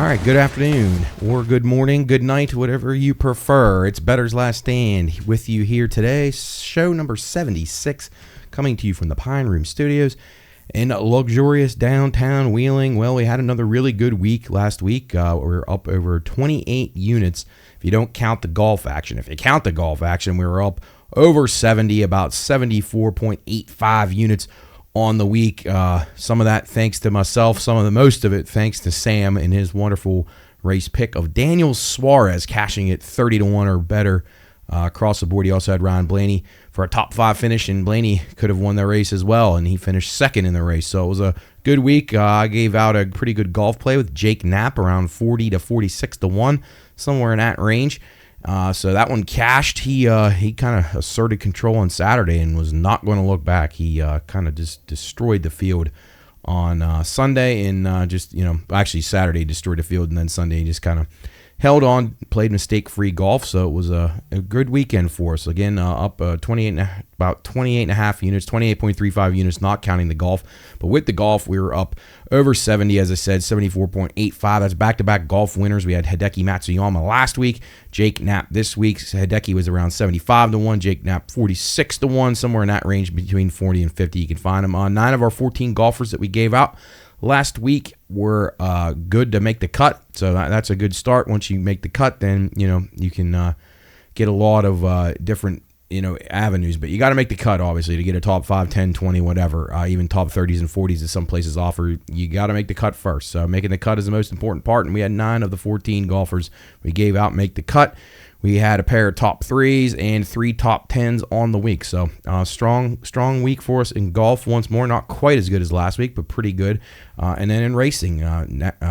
All right, good afternoon or good morning, good night, whatever you prefer. It's Bettor's Last Stand with you here today. Show number 76, coming to you from the Pine Room Studios in luxurious downtown Wheeling. Well, we had another really good week last week. We're up over 28 units if you don't count the golf action. If you count the golf action, we were up over 70, about 74.85 units on the week. Some of that thanks to myself, most of it thanks to Sam and his wonderful race pick of Daniel Suarez cashing it 30-1 or better across the board. He also had Ryan Blaney for a top 5 finish, and Blaney could have won the race as well, and he finished second in the race. So it was a good week. I gave out a pretty good golf play with Jake Knapp around 40 to 46-1, somewhere in that range. So that one cashed. He kind of asserted control on Saturday and was not going to look back. He kind of just destroyed the field on Sunday, and actually Saturday destroyed the field, and then Sunday he just kind of held on, played mistake-free golf. So it was a good weekend for us. Again, up about 28.5 units, 28.35 units, not counting the golf. But with the golf, we were up over 70, as I said, 74.85. That's back-to-back golf winners. We had Hideki Matsuyama last week, Jake Knapp this week. Hideki was around 75-1, Jake Knapp 46-1, somewhere in that range between 40 and 50. You can find them on 9 of our 14 golfers that we gave out last week were good to make the cut, so that's a good start. Once you make the cut, then you can get a lot of different avenues, but you got to make the cut, obviously, to get a top 5, 10, 20, whatever, even top 30s and 40s that some places offer. You got to make the cut first, so making the cut is the most important part, and we had 9 of the 14 golfers we gave out make the cut. We had a pair of top 3s and 3 top 10s on the week. So strong week for us in golf once more. Not quite as good as last week, but pretty good. And then in racing,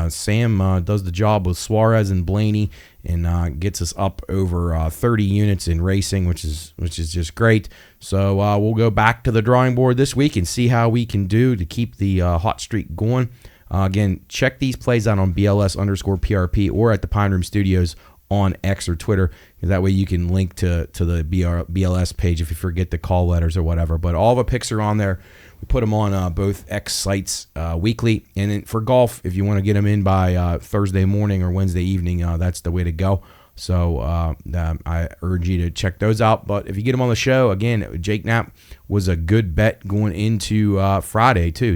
Sam does the job with Suarez and Blaney and gets us up over 30 units in racing, which is just great. So we'll go back to the drawing board this week and see how we can do to keep the hot streak going. Again, check these plays out on BLS_PRP or at the Pine Room Studios on X or Twitter. That way you can link to the BLS page if you forget the call letters or whatever. But all the picks are on there. We put them on both X sites weekly. And then for golf, if you want to get them in by Thursday morning or Wednesday evening, that's the way to go. So I urge you to check those out. But if you get them on the show, again, Jake Knapp was a good bet going into Friday too.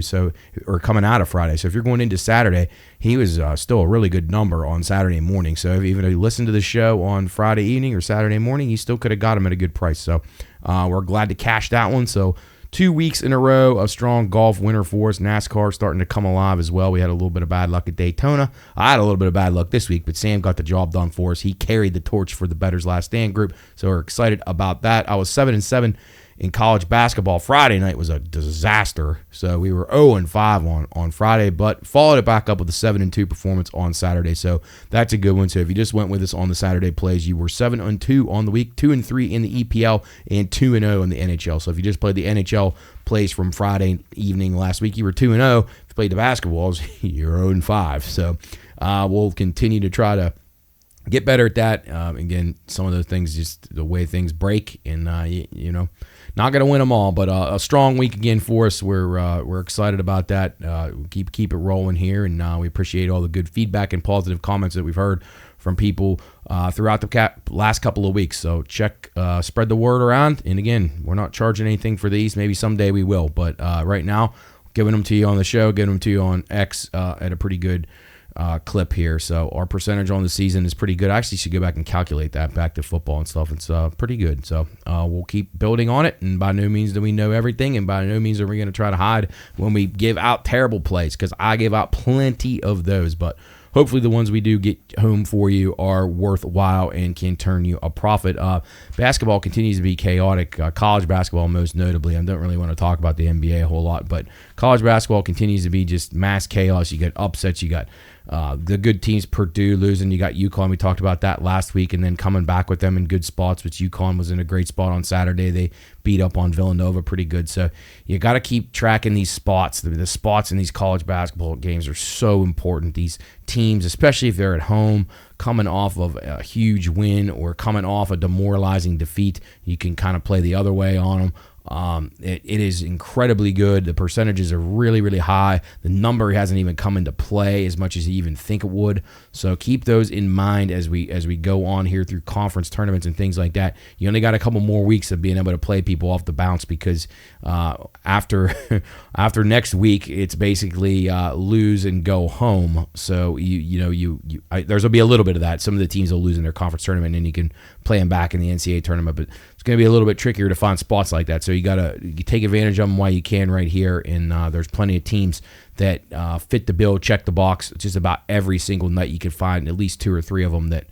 Or coming out of Friday. So if you're going into Saturday, he was still a really good number on Saturday morning. So even if you listen to the show on Friday evening or Saturday morning, you still could have got him at a good price. So we're glad to cash that one. So 2 weeks in a row of strong golf winner for us. NASCAR starting to come alive as well. We had a little bit of bad luck at Daytona. I had a little bit of bad luck this week, but Sam got the job done for us. He carried the torch for the Bettor's Last Stand group, so we're excited about that. I was 7-7 in college basketball. Friday night was a disaster, so we were 0-5 on Friday, but followed it back up with a 7-2 performance on Saturday, so that's a good one. So if you just went with us on the Saturday plays, you were 7-2 on the week, 2-3 in the EPL, and 2-0 in the NHL. So if you just played the NHL plays from Friday evening last week, you were 2-0. If you played the basketballs, you're 0-5. So we'll continue to try to get better at that. Again, some of those things, just the way things break, and not going to win them all, but a strong week again for us. We're excited about that. Keep it rolling here, and we appreciate all the good feedback and positive comments that we've heard from people throughout the last couple of weeks. So spread the word around. And again, we're not charging anything for these. Maybe someday we will, but right now, giving them to you on the show, giving them to you on X at a pretty good clip here. So our percentage on the season is pretty good. I actually should go back and calculate that back to football and stuff. It's pretty good. So we'll keep building on it, and by no means do we know everything, and by no means are we going to try to hide when we give out terrible plays, because I give out plenty of those, but hopefully the ones we do get home for you are worthwhile and can turn you a profit. Basketball continues to be chaotic, college basketball most notably. I don't really want to talk about the NBA a whole lot, but college basketball continues to be just mass chaos. You got upsets, you got the good teams, Purdue losing, you got UConn. We talked about that last week, and then coming back with them in good spots, which UConn was in a great spot on Saturday. They beat up on Villanova pretty good. So you got to keep tracking these spots. The spots in these college basketball games are so important. These teams, especially if they're at home, coming off of a huge win or coming off a demoralizing defeat, you can kind of play the other way on them. It is incredibly good. The percentages are really, really high. The number hasn't even come into play as much as you even think it would. So keep those in mind as we go on here through conference tournaments and things like that. You only got a couple more weeks of being able to play people off the bounce, because after after next week, it's basically lose and go home. So there's will be a little bit of that. Some of the teams will lose in their conference tournament, and you can play them back in the NCAA tournament, but it's going to be a little bit trickier to find spots like that. So you take advantage of them while you can right here, and there's plenty of teams that fit the bill, check the box. Just about every single night you can find at least 2 or 3 of them that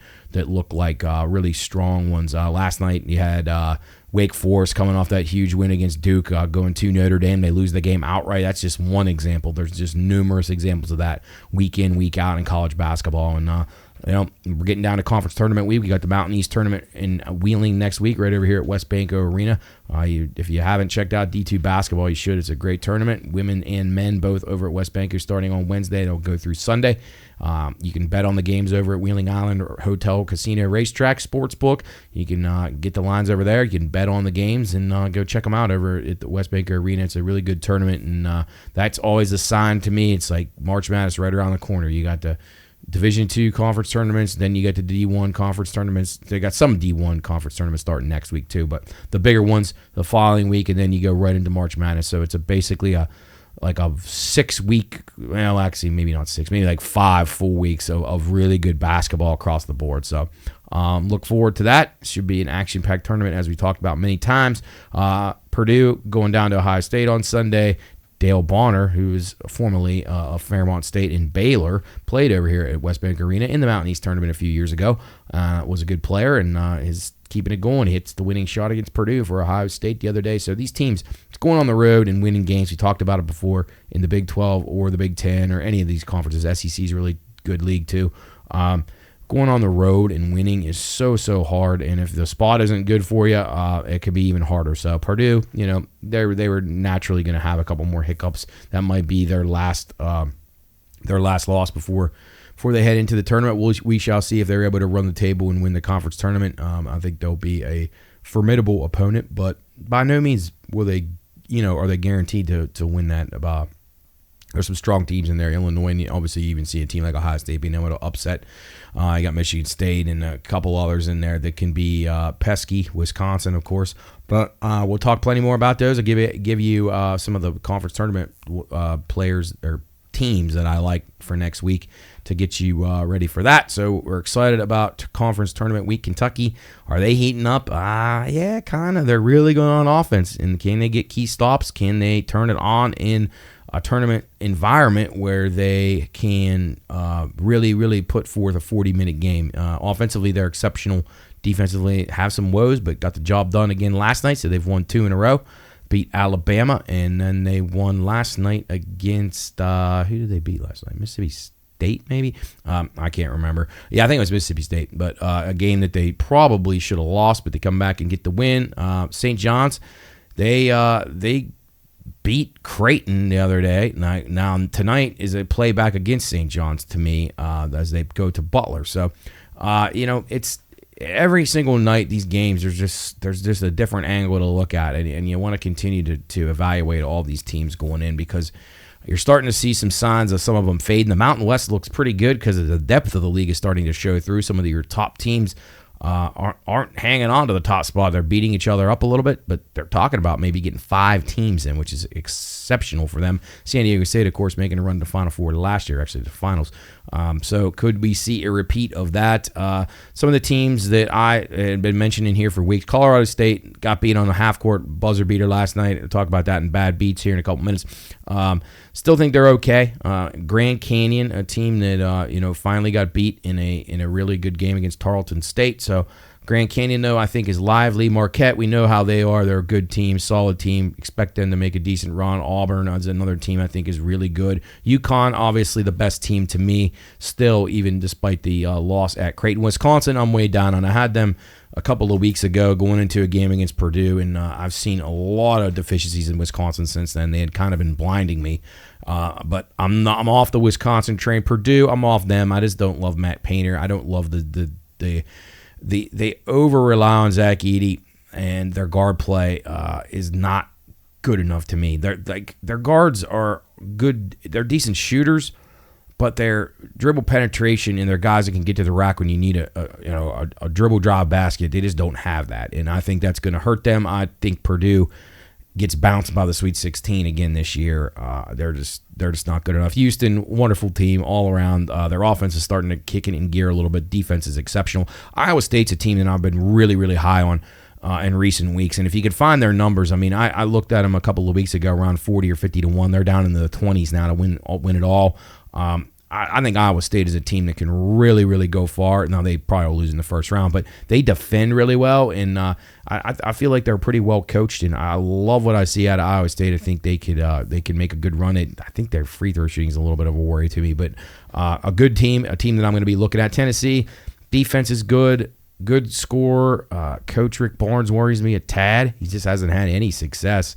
look like really strong ones. Last night you had Wake Forest coming off that huge win against Duke, going to Notre Dame. They lose the game outright. That's just one example. There's just numerous examples of that week in, week out in college basketball. And we're getting down to conference tournament week. We got the Mountain East tournament in Wheeling next week, right over here at West Banco Arena. If you haven't checked out D2 basketball, you should. It's a great tournament. Women and men both over at West Banco starting on Wednesday. They'll go through Sunday. You can bet on the games over at Wheeling Island Hotel, Casino, Racetrack, Sportsbook. You can get the lines over there. You can bet on the games and go check them out over at the West Banco Arena. It's a really good tournament, and that's always a sign to me. It's like March Madness right around the corner. You got the Division II conference tournaments, then you get the D1 conference tournaments. They got some D1 conference tournaments starting next week too, but the bigger ones the following week, and then you go right into March Madness. So it's basically a 6-week, well, actually maybe not 6, maybe like 5 full weeks of really good basketball across the board. So look forward to that. Should be an action-packed tournament, as we talked about many times. Purdue going down to Ohio State on Sunday. Dale Bonner, who is formerly of Fairmont State and Baylor, played over here at West Bank Arena in the Mountain East tournament a few years ago. Was a good player and is keeping it going. He hits the winning shot against Purdue for Ohio State the other day. So these teams, it's going on the road and winning games. We talked about it before in the Big 12 or the Big 10 or any of these conferences. SEC is a really good league too. Going on the road and winning is so hard, and if the spot isn't good for you, it could be even harder. So Purdue, they were naturally going to have a couple more hiccups. That might be their last loss before they head into the tournament. We shall see if they're able to run the table and win the conference tournament. I think they'll be a formidable opponent, but by no means will they, are they guaranteed to win that. There's some strong teams in there. Illinois, obviously, you even see a team like Ohio State being able to upset. You got Michigan State and a couple others in there that can be pesky. Wisconsin, of course. But we'll talk plenty more about those. I'll give you some of the conference tournament players or teams that I like for next week to get you ready for that. So we're excited about conference tournament week. Kentucky, are they heating up? Yeah, kind of. They're really going on offense. And can they get key stops? Can they turn it on in a tournament environment where they can really put forth a 40-minute game? Offensively, they're exceptional. Defensively, have some woes, but got the job done again last night, so they've won 2 in a row. Beat Alabama, and then they won last night against, who did they beat last night? Mississippi State, maybe? I can't remember. Yeah, I think it was Mississippi State, but a game that they probably should have lost, but they come back and get the win. St. John's, they beat Creighton the other day. Now tonight is a playback against St. John's to me as they go to Butler. So, it's every single night these games. There's just a different angle to look at, and you want to continue to evaluate all these teams going in because you're starting to see some signs of some of them fading. The Mountain West looks pretty good because the depth of the league is starting to show through. Some of your top teams aren't hanging on to the top spot. They're beating each other up a little bit, but they're talking about maybe getting 5 teams in, which is exceptional for them. San Diego State, of course, making a run to Final Four last year, actually the finals. So could we see a repeat of that? Some of the teams that I had been mentioning here for weeks, Colorado State got beat on the half-court buzzer beater last night. We'll talk about that in bad beats here in a couple minutes. Still think they're okay. Grand Canyon, a team that finally got beat in a really good game against Tarleton State. So Grand Canyon, though, I think is lively. Marquette, we know how they are. They're a good team, solid team. Expect them to make a decent run. Auburn is another team I think is really good. UConn, obviously the best team to me still, even despite the loss at Creighton. Wisconsin, I'm way down on. I had them a couple of weeks ago going into a game against Purdue, and I've seen a lot of deficiencies in Wisconsin since then. They had kind of been blinding me. But I'm off the Wisconsin train. Purdue, I'm off them. I just don't love Matt Painter. I don't love they over rely on Zach Edey. and their guard play is not good enough to me. Their guards are good. They're decent shooters, but their dribble penetration and their guys that can get to the rack when you need a dribble drive basket, they just don't have that, and I think that's going to hurt them. I think Purdue gets bounced by the Sweet 16 again this year. They're just not good enough. Houston, wonderful team all around. Their offense is starting to kick it in gear a little bit. Defense is exceptional. Iowa State's a team that I've been really, really high on in recent weeks. And if you could find their numbers, I mean, I looked at them a couple of weeks ago, around 40 or 50 to 1. They're down in the 20s now to win it all. I think Iowa State is a team that can really, really go far. Now, they probably will lose in the first round, but they defend really well, and I feel like they're pretty well coached, and I love what I see out of Iowa State. I think they could make a good run. I think their free throw shooting is a little bit of a worry to me, but a good team, a team that I'm going to be looking at. Tennessee, defense is good score. Coach Rick Barnes worries me a tad. He just hasn't had any success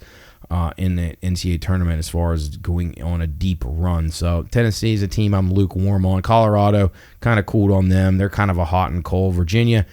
in the NCAA tournament as far as going on a deep run. So Tennessee is a team I'm lukewarm on. Colorado, kind of cooled on them. They're kind of a hot and cold. Virginia,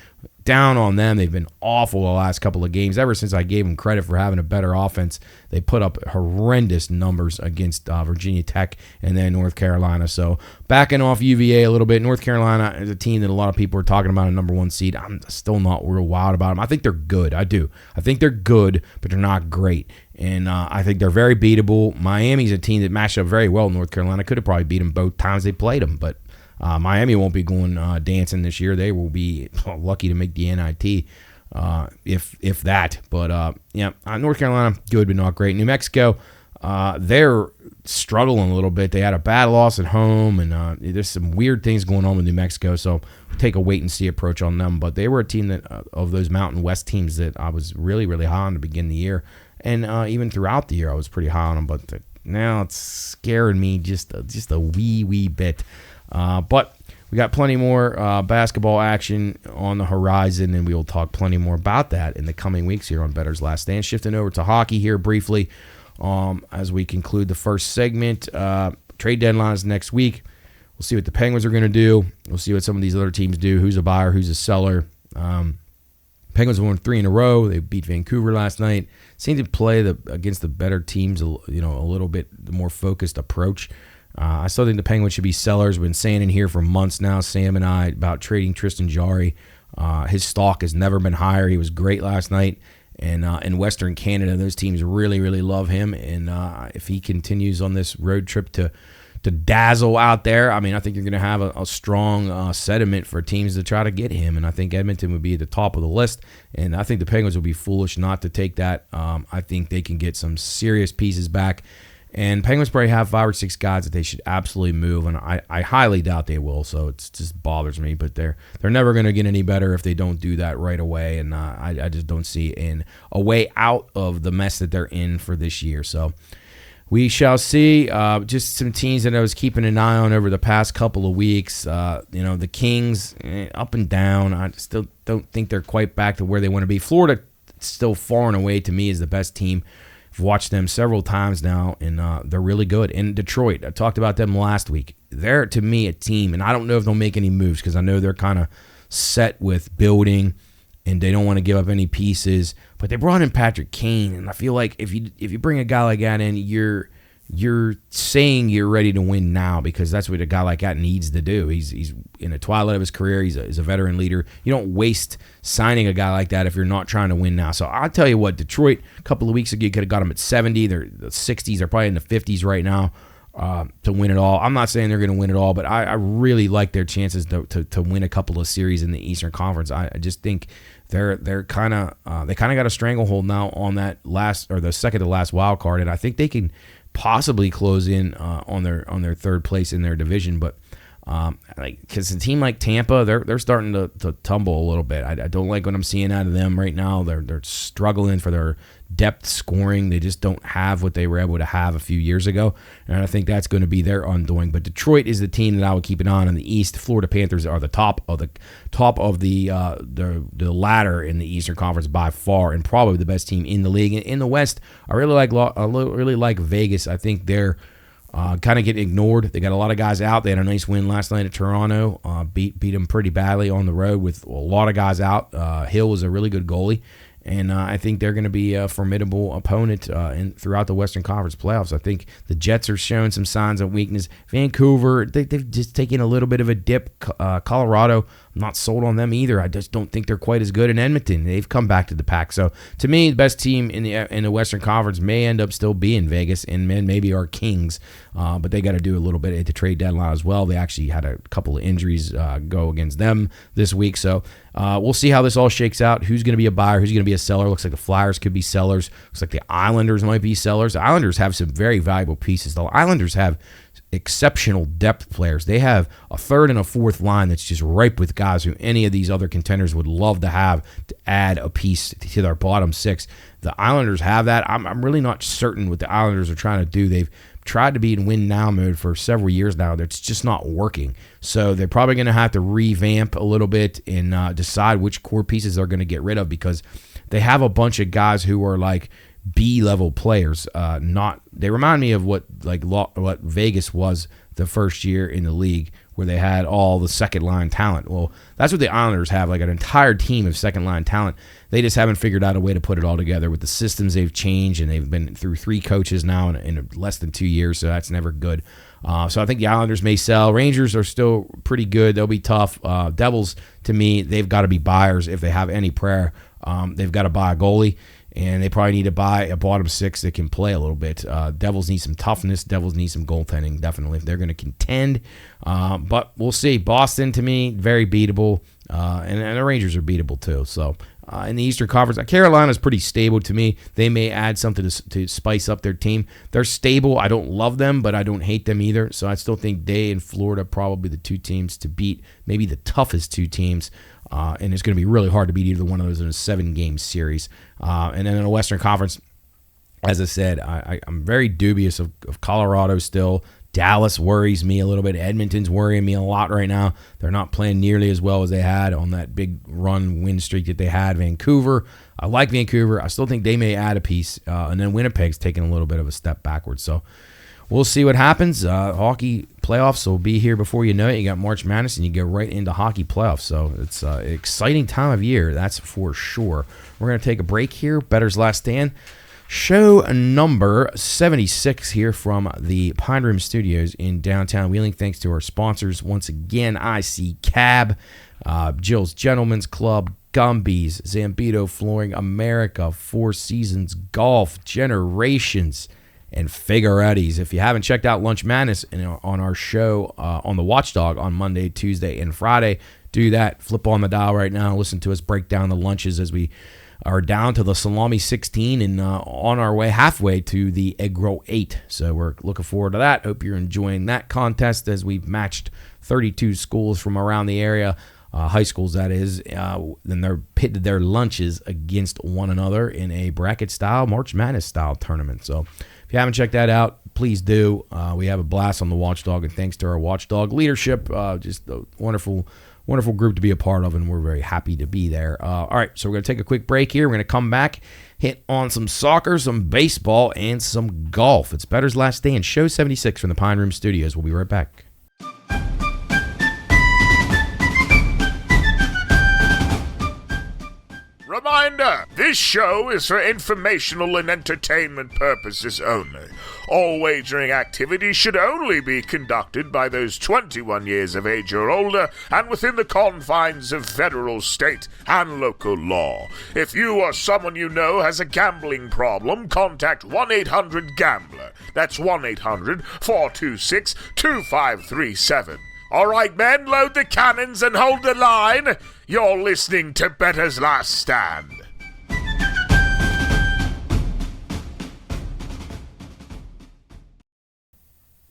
down on them. They've been awful the last couple of games. Ever since I gave them credit for having a better offense, they put up horrendous numbers against Virginia Tech and then North Carolina. So backing off UVA a little bit. North Carolina is a team that a lot of people are talking about, a number one seed. I'm still not real wild about them. I think they're good. I do. I think they're good, but they're not great. And I think they're very beatable. Miami's a team that matched up very well with North Carolina. Could have probably beat them both times they played them, but Miami won't be going dancing this year. They will be lucky to make the NIT, if that. But, North Carolina, good but not great. New Mexico, they're struggling a little bit. They had a bad loss at home, and there's some weird things going on with New Mexico, so take a wait-and-see approach on them. But they were a team that of those Mountain West teams that I was really, really high on to begin the year. And even throughout the year, I was pretty high on them. But now it's scaring me just a wee bit. But we got plenty more basketball action on the horizon, and we will talk plenty more about that in the coming weeks here on Bettor's Last Stand. Shifting over to hockey here briefly as we conclude the first segment. Trade deadline is next week. We'll see what the Penguins are going to do. We'll see what some of these other teams do. Who's a buyer, who's a seller. Penguins won 3 in a row. They beat Vancouver last night. Seemed to play against the better teams, a little bit more focused approach. I still think the Penguins should be sellers. We've been saying in here for months now, Sam and I, about trading Tristan Jarry. His stock has never been higher. He was great last night. And in Western Canada, those teams really, really love him. And if he continues on this road trip to dazzle out there, I mean, I think you're going to have a strong sediment for teams to try to get him. And I think Edmonton would be at the top of the list. And I think the Penguins would be foolish not to take that. I think they can get some serious pieces back. And Penguins probably have 5 or 6 guys that they should absolutely move, and I highly doubt they will. So it just bothers me. But they're never going to get any better if they don't do that right away. And I just don't see a way out of the mess that they're in for this year. So we shall see. Just some teams that I was keeping an eye on over the past couple of weeks. The Kings, up and down. I still don't think they're quite back to where they want to be. Florida, still far and away to me, is the best team. I've watched them several times now, and they're really good. And Detroit, I talked about them last week. They're, to me, a team, and I don't know if they'll make any moves because I know they're kind of set with building, and they don't want to give up any pieces. But they brought in Patrick Kane, and I feel like if you bring a guy like that in, you're saying you're ready to win now because that's what a guy like that needs to do. He's in the twilight of his career. He's a veteran leader. You don't waste signing a guy like that if you're not trying to win now. So I'll tell you what, Detroit, a couple of weeks ago, you could have got them at 70. They're the 60s. They're probably in the 50s right now to win it all. I'm not saying they're going to win it all, but I really like their chances to win a couple of series in the Eastern Conference. I just think they're kind of they kind of got a stranglehold now on that last or the second to last wild card, and I think they can possibly close in on their third place in their division, but because a team like Tampa, they're starting to tumble a little bit. I don't like what I'm seeing out of them right now. They're struggling for their depth scoring. They just don't have what they were able to have a few years ago, and I think that's going to be their undoing. But Detroit is the team that I would keep an eye on in the East. Florida Panthers are the top of the ladder in the Eastern Conference by far, and probably the best team in the league. In the West, I really like Vegas. I think they're kind of getting ignored. They got a lot of guys out. They had a nice win last night at Toronto. Beat them pretty badly on the road with a lot of guys out. Hill was a really good goalie. And I think they're going to be a formidable opponent throughout the Western Conference playoffs. I think the Jets are showing some signs of weakness. Vancouver, they've just taken a little bit of a dip. Colorado, I'm not sold on them either. I just don't think they're quite as good. In Edmonton, they've come back to the pack. So to me, the best team in the Western Conference may end up still being Vegas, and maybe our Kings. But they got to do a little bit at the trade deadline as well. They actually had a couple of injuries go against them this week. So we'll see how this all shakes out. Who's going to be a buyer? Who's going to be a seller? Looks like the Flyers could be sellers. Looks like the Islanders might be sellers. The Islanders have some very valuable pieces. The Islanders have exceptional depth players. They have a third and a fourth line that's just ripe with guys who any of these other contenders would love to have to add a piece to their bottom six. The Islanders have that. I'm really not certain what the Islanders are trying to do. They've tried to be in win now mode for several years now. It's just not working. So they're probably going to have to revamp a little bit and decide which core pieces they're going to get rid of, because they have a bunch of guys who are like B-level players. They remind me of what Vegas was the first year in the league, where they had all the second-line talent. Well, that's what the Islanders have, like an entire team of second-line talent. They just haven't figured out a way to put it all together with the systems they've changed, and they've been through 3 coaches now in less than 2 years, so that's never good. So I think the Islanders may sell. Rangers are still pretty good. They'll be tough. Devils, to me, they've got to be buyers if they have any prayer. They've got to buy a goalie, and they probably need to buy a bottom six that can play a little bit. Devils need some toughness. Devils need some goaltending, definitely, if they're going to contend. But we'll see. Boston, to me, very beatable. And the Rangers are beatable, too. So in the Eastern Conference, Carolina's pretty stable to me. They may add something to spice up their team. They're stable. I don't love them, but I don't hate them either. So I still think they and Florida probably the 2 teams to beat, maybe the toughest 2 teams. And it's going to be really hard to beat either one of those in a 7-game series. And then in the Western Conference, as I said, I'm very dubious of Colorado still. Dallas worries me a little bit. Edmonton's worrying me a lot right now. They're not playing nearly as well as they had on that big win streak that they had. Vancouver, I like Vancouver. I still think they may add a piece. And then Winnipeg's taking a little bit of a step backwards. So we'll see what happens. Hockey playoffs will be here before you know it. You got March Madness, and you go right into hockey playoffs. So it's an exciting time of year, that's for sure. We're going to take a break here. Bettor's Last Stand. Show number 76 here from the Pine Room Studios in downtown Wheeling. Thanks to our sponsors once again, IC Cab, Jill's Gentlemen's Club, Gumby's, Zambito Flooring, America, Four Seasons Golf, Generations, and Figueretti's. If you haven't checked out Lunch Madness on our show on the Watchdog on Monday, Tuesday, and Friday, do that. Flip on the dial right now. Listen to us break down the lunches as we are down to the Salami 16 and on our way halfway to the Egg Roll 8. So we're looking forward to that. Hope you're enjoying that contest as we've matched 32 schools from around the area, high schools that is. Then they're pitted their lunches against one another in a bracket-style, March Madness-style tournament. So if you haven't checked that out, please do. We have a blast on the Watchdog, and thanks to our Watchdog leadership, just a wonderful group to be a part of, and we're very happy to be there. All right, so we're going to take a quick break here. We're going to come back, hit on some soccer, some baseball, and some golf. It's Bettor's Last Stand, Show 76 from the Pine Room Studios. We'll be right back. Reminder, this show is for informational and entertainment purposes only. All wagering activities should only be conducted by those 21 years of age or older and within the confines of federal, state, and local law. If you or someone you know has a gambling problem, contact 1-800-GAMBLER. That's 1-800-426-2537. All right, men, load the cannons and hold the line. You're listening to Bettor's Last Stand.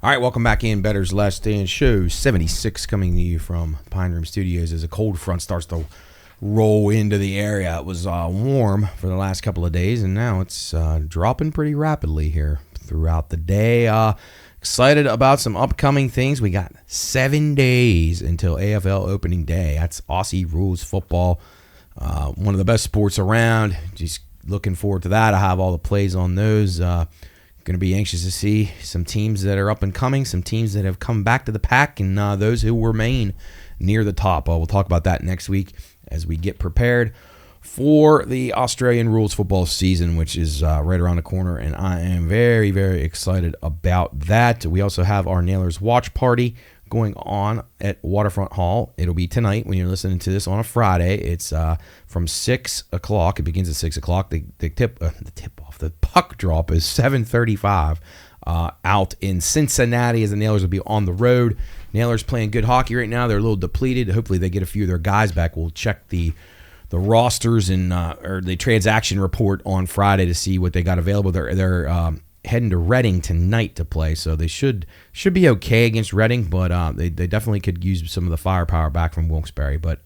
All right, welcome back in. Bettor's Last Stand, Show 76, coming to you from Pine Room Studios as a cold front starts to roll into the area. It was warm for the last couple of days, and now it's dropping pretty rapidly here throughout the day. Excited about some upcoming things. We got 7 days until AFL opening day. That's Aussie rules football. One of the best sports around. Just looking forward to that. I have all the plays on those. Going to be anxious to see some teams that are up and coming, some teams that have come back to the pack, and those who remain near the top. We'll talk about that next week as we get prepared for the Australian rules football season, which is right around the corner, and I am very, very excited about that. We also have our Nailers watch party going on at Waterfront Hall. It'll be tonight when you're listening to this on a Friday. It's from 6 o'clock. It begins at 6 o'clock. The puck drop is 7:35 out in Cincinnati, as the Nailers will be on the road. Nailers playing good hockey right now. They're a little depleted. Hopefully they get a few of their guys back. We'll check the rosters and or the transaction report on Friday to see what they got available. They're heading to Reading tonight to play, so they should be okay against Reading, but they definitely could use some of the firepower back from Wilkes-Barre. But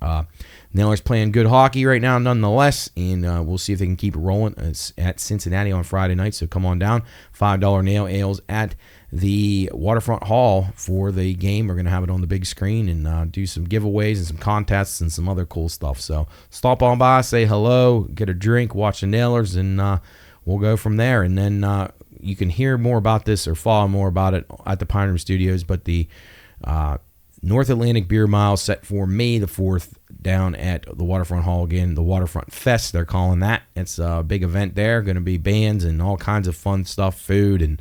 Nailers playing good hockey right now nonetheless, and we'll see if they can keep it rolling at Cincinnati on Friday night. So come on down. $5 Nail Ales at the Waterfront Hall for the game. We're going to have it on the big screen and do some giveaways and some contests and some other cool stuff. So stop on by, say hello, get a drink, watch the Nailers, and we'll go from there. And then you can hear more about this or follow more about it at the Pine Room Studios. But the North Atlantic Beer Mile set for May the 4th down at the Waterfront Hall again. The Waterfront Fest, they're calling that. It's a big event there. Going to be bands and all kinds of fun stuff, food and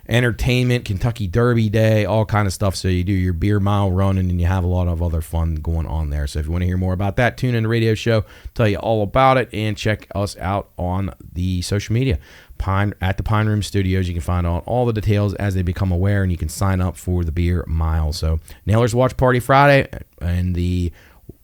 entertainment, Kentucky Derby Day, all kind of stuff. So you do your beer mile running and you have a lot of other fun going on there. So if you want to hear more about that, tune in to the radio show, tell you all about it, and check us out on the social media. At the Pine Room Studios, you can find out all the details as they become aware, and you can sign up for the beer mile. So Nailers Watch Party Friday and the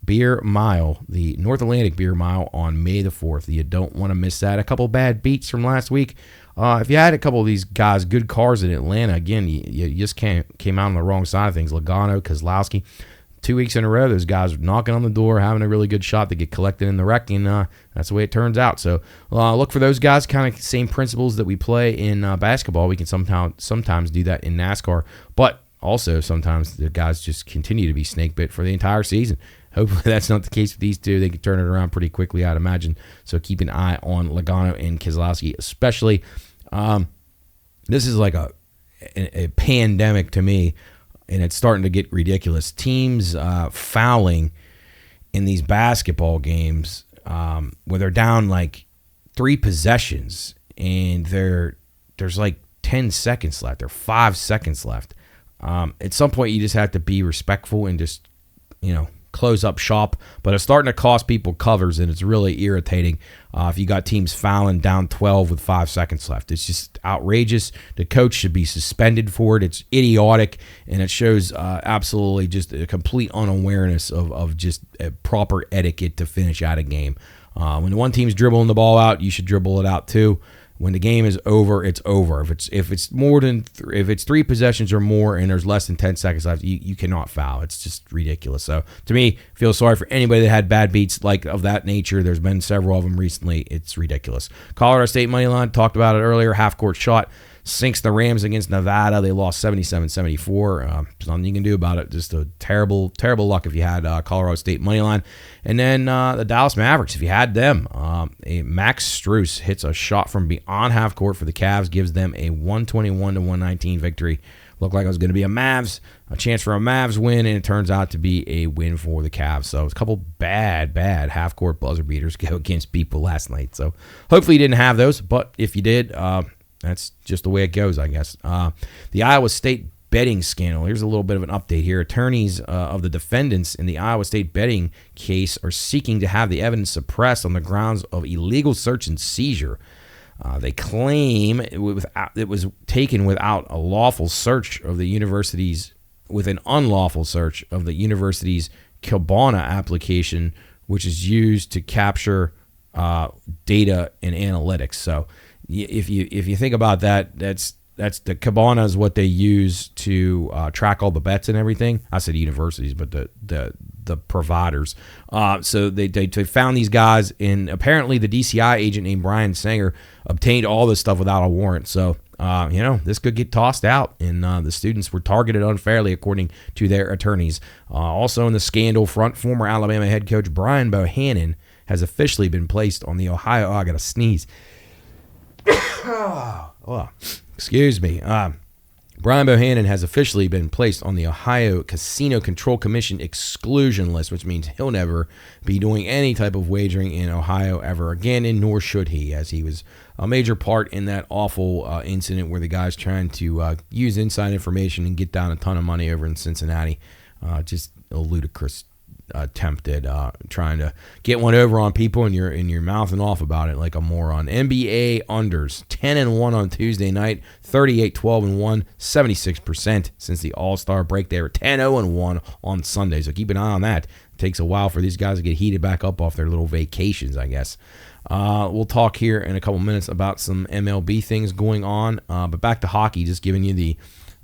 Beer Mile, the North Atlantic Beer Mile on May the 4th. You don't want to miss that. A couple bad beats from last week. If you had a couple of these guys, good cars in Atlanta, again, you just came out on the wrong side of things. Logano, Kozlowski, 2 weeks in a row, those guys knocking on the door, having a really good shot to get collected in the wreck, and that's the way it turns out. So look for those guys, kind of same principles that we play in basketball. We can sometimes do that in NASCAR, but also sometimes the guys just continue to be snake bit for the entire season. Hopefully that's not the case with these two. They can turn it around pretty quickly, I'd imagine. So keep an eye on Logano and Kozlowski especially. This is like a pandemic to me, and it's starting to get ridiculous. Teams fouling in these basketball games where they're down like 3 possessions, and there's like 10 seconds left or 5 seconds left. At some point, you just have to be respectful and just, close up shop, but it's starting to cost people covers, and it's really irritating if you got teams fouling down 12 with 5 seconds left. It's just outrageous. The coach should be suspended for it. It's idiotic, and it shows absolutely just a complete unawareness of just a proper etiquette to finish out a game. When the one team's dribbling the ball out, you should dribble it out too. When the game is over, it's over. If it's 3 possessions or more and there's less than 10 seconds left, you cannot foul. It's just ridiculous. So to me, I feel sorry for anybody that had bad beats like of that nature. There's been several of them recently. It's ridiculous. Colorado State money line, talked about it earlier. Half court shot sinks the Rams against Nevada. They lost 77-74. There's nothing you can do about it. Just a terrible, terrible luck if you had Colorado State money line. And then the Dallas Mavericks, if you had them, Max Strus hits a shot from beyond half court for the Cavs, gives them a 121-119 victory. Looked like it was going to be a chance for a Mavs win, and it turns out to be a win for the Cavs. So it's a couple bad half-court buzzer beaters go against people last night. So hopefully you didn't have those, but if you did, that's just the way it goes, I guess. The Iowa State betting scandal. Here's a little bit of an update here. Attorneys of the defendants in the Iowa State betting case are seeking to have the evidence suppressed on the grounds of illegal search and seizure. They claim it was taken without a lawful search of the university's, with an unlawful search of the university's Kibana application, which is used to capture data and analytics. So if you think about that, that's the Kibana is what they use to track all the bets and everything. I said universities, but the providers. So they found these guys, and apparently the DCI agent named Brian Sanger obtained all this stuff without a warrant. So this could get tossed out, and the students were targeted unfairly, according to their attorneys. Also in the scandal front, former Alabama head coach Brian Bohannon has officially been placed on the Ohio. I gotta sneeze. Excuse me. Brian Bohannon has officially been placed on the Ohio Casino Control Commission exclusion list, which means he'll never be doing any type of wagering in Ohio ever again, and nor should he, as he was a major part in that awful incident where the guy's trying to use inside information and get down a ton of money over in Cincinnati. Just a ludicrous attempt at trying to get one over on people, and you're mouthing off about it like a moron. NBA unders 10-1 on Tuesday night, 38-12-1, 76% since the All-Star break. They were 10-0-1 on Sunday, so keep an eye on that. It takes a while for these guys to get heated back up off their little vacations, I guess. We'll talk here in a couple minutes about some MLB things going on, but back to hockey, just giving you the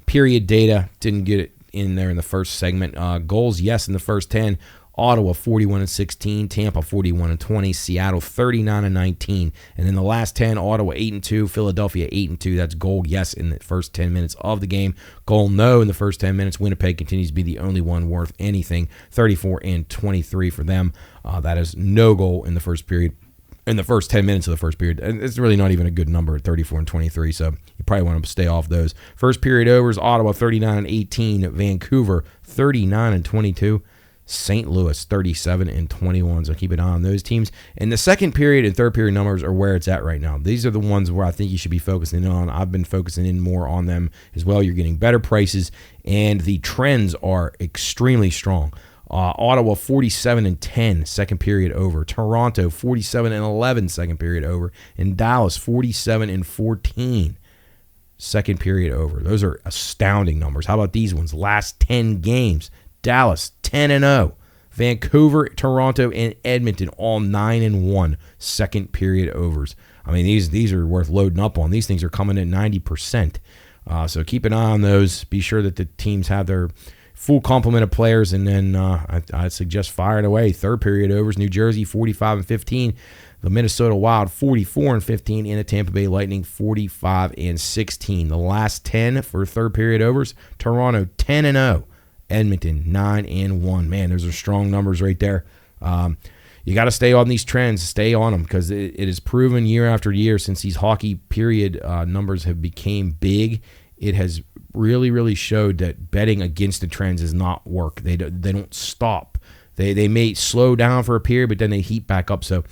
period data. Didn't get it in there in the first segment. Goals, yes, in the first 10. Ottawa 41-16, Tampa 41-20, Seattle 39-19, and in the last 10, Ottawa 8-2, Philadelphia 8-2. That's goal, yes, in the first 10 minutes of the game. Goal, no, in the first 10 minutes. Winnipeg continues to be the only one worth anything. 34-23 for them. That is no goal in the first period. In the first 10 minutes of the first period. It's really not even a good number at 34-23, so you probably want to stay off those. First period overs, Ottawa 39-18, Vancouver 39-22, St. Louis 37-21, so keep an eye on those teams. And the second period and third period numbers are where it's at right now. These are the ones where I think you should be focusing on. I've been focusing in more on them as well. You're getting better prices, and the trends are extremely strong. Ottawa 47-10 second period over. Toronto 47-11 second period over. And Dallas 47-14 second period over. Those are astounding numbers. How about these ones? Last 10 games. Dallas 10-0. Vancouver, Toronto, and Edmonton all 9-1 second period overs. I mean, these are worth loading up on. These things are coming at 90%. So keep an eye on those. Be sure that the teams have their full complement of players, and then I'd suggest firing away. Third period overs, New Jersey 45-15, the Minnesota Wild 44-15, and the Tampa Bay Lightning 45-16. The last 10 for third period overs, Toronto 10-0, Edmonton 9-1. Man, those are strong numbers right there. You got to stay on these trends, stay on them, because it is proven year after year since these hockey period numbers have became big. It has really showed that betting against the trends does not work. They don't stop. They may slow down for a period, but then they heat back up. So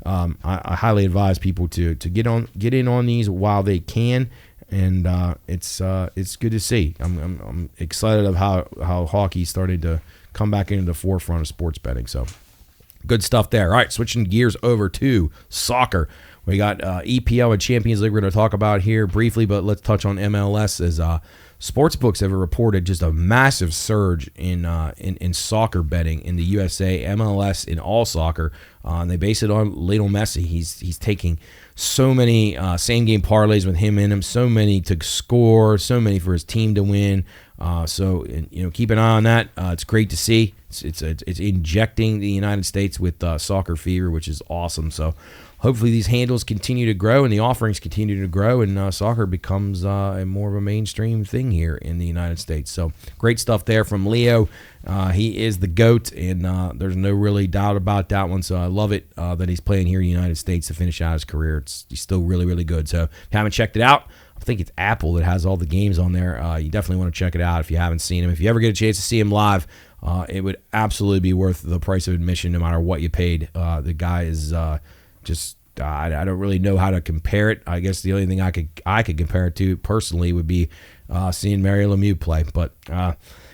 I highly advise people to get in on these while they can, and it's good to see. I'm excited of how hockey started to come back into the forefront of sports betting. So good stuff there. All right, switching gears over to soccer. We got EPL and Champions League we're going to talk about here briefly, but let's touch on MLS as sportsbooks have reported just a massive surge in soccer betting in the USA, MLS, in all soccer. And they base it on Lionel Messi. He's taking so many same-game parlays with him in them, so many to score, so many for his team to win. So keep an eye on that. It's great to see. It's injecting the United States with soccer fever, which is awesome. So hopefully these handles continue to grow and the offerings continue to grow, and soccer becomes a more of a mainstream thing here in the United States. So great stuff there from Leo. He is the GOAT, and there's no really doubt about that one. So I love it that he's playing here in the United States to finish out his career. He's still really good. So if you haven't checked it out, I think it's Apple that has all the games on there. You definitely want to check it out if you haven't seen him. If you ever get a chance to see him live, it would absolutely be worth the price of admission no matter what you paid. The guy is just I don't really know how to compare it. I guess the only thing I could compare it to personally would be seeing Mario Lemieux play. But